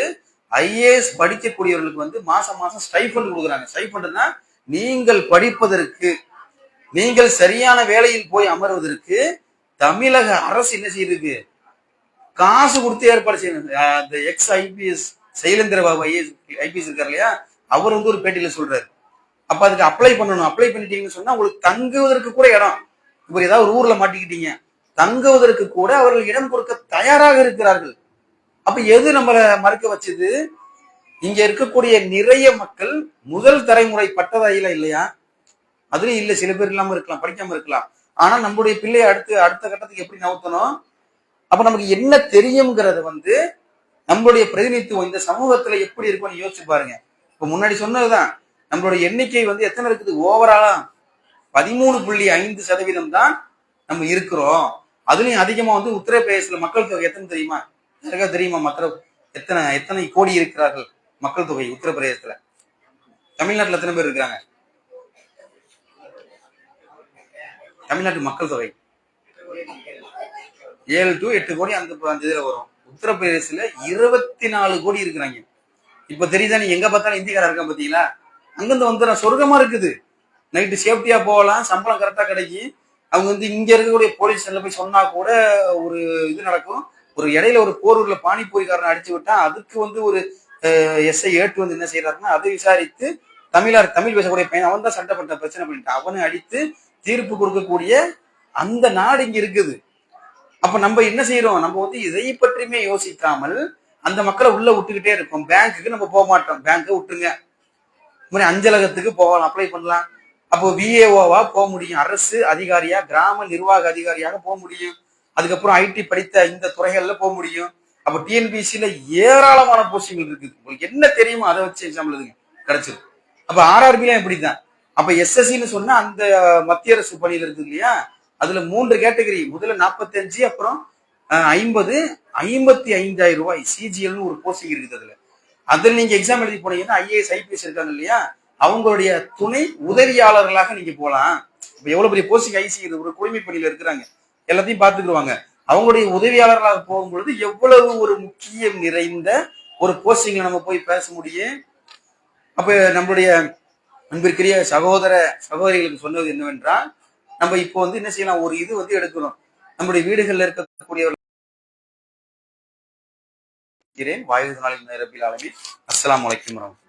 ஐஏஎஸ் படிக்கக்கூடியவர்களுக்கு வந்து மாசம் மாசம் ஸ்டைஃபண்ட் கொடுக்குறாங்க. ஸ்டைஃபண்ட்னா நீங்கள் படிப்பதற்கு, நீங்கள் சரியான வேலையில் போய் அமர்வதற்கு தமிழக அரசு என்ன செய்யுது, காசு கொடுத்து ஏற்பாடு செய்யணும். அந்த ex IPS Sylendra Babu IPS இருக்காரு இல்லையா, அவர் வந்து ஒரு பேட்டியில சொல்றாரு. அப்ப அதுக்கு அப்ளை பண்ணணும். அப்ளை பண்ணிட்டீங்கன்னு சொன்னா உங்களுக்கு தங்குவதற்கு கூட இடம், இப்ப ஏதாவது ஒரு ஊர்ல மாட்டிக்கிட்டீங்க, தங்குவதற்கு கூட அவர்கள் இடம் கொடுக்க தயாராக இருக்கிறார்கள். அப்ப எது நம்மளை மறுக்க வச்சது, இங்க இருக்கக்கூடிய நிறைய மக்கள் முதல் தலைமுறை பட்டதாரியில இல்லையா? அதுலயும் இல்ல, சில பேர் இல்லாம இருக்கலாம், படிக்காம இருக்கலாம். ஆனா நம்மளுடைய பிள்ளையை அடுத்த கட்டத்துக்கு எப்படி நவுத்தணும்? அப்ப நமக்கு என்ன தெரியுங்கிறத வந்து நம்மளுடைய பிரதிநிதித்துவம் இந்த சமூகத்துல எப்படி இருக்கும்னு யோசிச்சு பாருங்க. இப்ப முன்னாடி சொன்னதுதான், நம்மளுடைய எண்ணிக்கை வந்து எத்தனை இருக்குது, ஓவராலா 13.5% தான் நம்ம இருக்கிறோம். அதுலயும் அதிகமா வந்து உத்தரப்பிரதேசத்துல மக்கள் தொகை எத்தனை தெரியுமா? யாருக்கா தெரியுமா? எத்தனை கோடி இருக்கிறார்கள் மக்கள் தொகை உத்தரப்பிரதேசத்துல? தமிழ்நாட்டுல எத்தனை பேர் இருக்கிறாங்க? தமிழ்நாட்டு மக்கள் தொகை 7 to 8 கோடி அந்த இதுல வரும். உத்தரப்பிரதேசத்துல 24 கோடி இருக்கிறாங்க. இப்ப தெரியுதா, நீ எங்க பார்த்தாலும் இந்திக்காரா இருக்கான் பாத்தீங்களா? அங்கிருந்து வந்து சொர்க்கமா இருக்குது. நைட்டு சேஃப்டியா போகலாம், சம்பளம் கரெக்டா கிடைக்கும். அவங்க வந்து இங்க இருக்கக்கூடிய போலீஸ் ஸ்டேஷன்ல போய் சொன்னா கூட ஒரு இது நடக்கும். ஒரு இடையில ஒரு போரூர்ல பானிபூரிக்காரனை அடிச்சு விட்டா அதுக்கு வந்து ஒரு எஸ்ஐ ஏட்டு வந்து என்ன செய்யறாருன்னா, அதை விசாரித்து தமிழ் பேசக்கூடிய பையன், அவன் தான் சண்டை பண்ண பிரச்சனை பண்ணிட்டான், அவனை அடித்து தீர்ப்பு கொடுக்கக்கூடிய அந்த நாடு இங்க இருக்குது. அப்ப நம்ம என்ன செய்யறோம், நம்ம வந்து இதை பற்றியுமே யோசிக்காமல் அந்த மக்களை உள்ள விட்டுக்கிட்டே இருக்கோம். பேங்க்குக்கு நம்ம போக மாட்டோம், பேங்க்கை விட்டுருங்க. மாதிரி அஞ்சலகத்துக்கு போகலாம், அப்ளை பண்ணலாம். அப்போ விஏஓவா போக முடியும், அரசு அதிகாரியா கிராம நிர்வாக அதிகாரியாக போக முடியும். அதுக்கப்புறம் ஐடி படித்த இந்த துறைகள்ல போக முடியும். அப்ப டிஎன்பிசியில ஏராளமான போஸ்டிங்கள் இருக்குது. உங்களுக்கு என்ன தெரியுமோ அதை வச்சு எக்ஸாம் எழுதுங்க, கிடைச்சிடும். அப்ப ஆர்ஆர்பிலாம் இப்படிதான். அப்ப எஸ்எஸ்சின்னு சொன்னா அந்த மத்திய அரசு பணியில இருக்குது இல்லையா, அதுல 3 கேட்டகரி. முதல்ல 45, அப்புறம் 50, 55,000 ரூபாய் சிஜிஎல்னு ஒரு போஸ்டிங் இருக்குது. அதுல நீங்க எக்ஸாம் எழுதி போனீங்கன்னா ஐஏஎஸ் ஐபிஎஸ் இருக்காங்க இல்லையா, அவங்களுடைய துணை உதவியாளர்களாக நீங்க போலாம். இப்ப எவ்வளவு பெரிய போஸ்டிங் ஐசி, ஒரு குடிமை பணியில இருக்கிறாங்க, எல்லாத்தையும் பார்த்துக்குருவாங்க. அவங்களுடைய உதவியாளர்களாக போகும்பொழுது எவ்வளவு ஒரு முக்கியம் நிறைந்த ஒரு போஸ்டிங் நம்ம போய் பேச முடியும். அப்ப நம்மளுடைய அன்பிற்குரிய சகோதர சகோதரிகளுக்கு சொன்னது என்னவென்றால், நம்ம இப்போ வந்து என்ன செய்யலாம், ஒரு இது வந்து எடுக்கணும். நம்முடைய வீடுகள்ல இருக்கக்கூடியவர்கள் வாயுது நாளில் ரபில் ஆலமீன். அஸ்ஸலாமு அலைக்கும் வரஹ்மத்துல்லாஹி.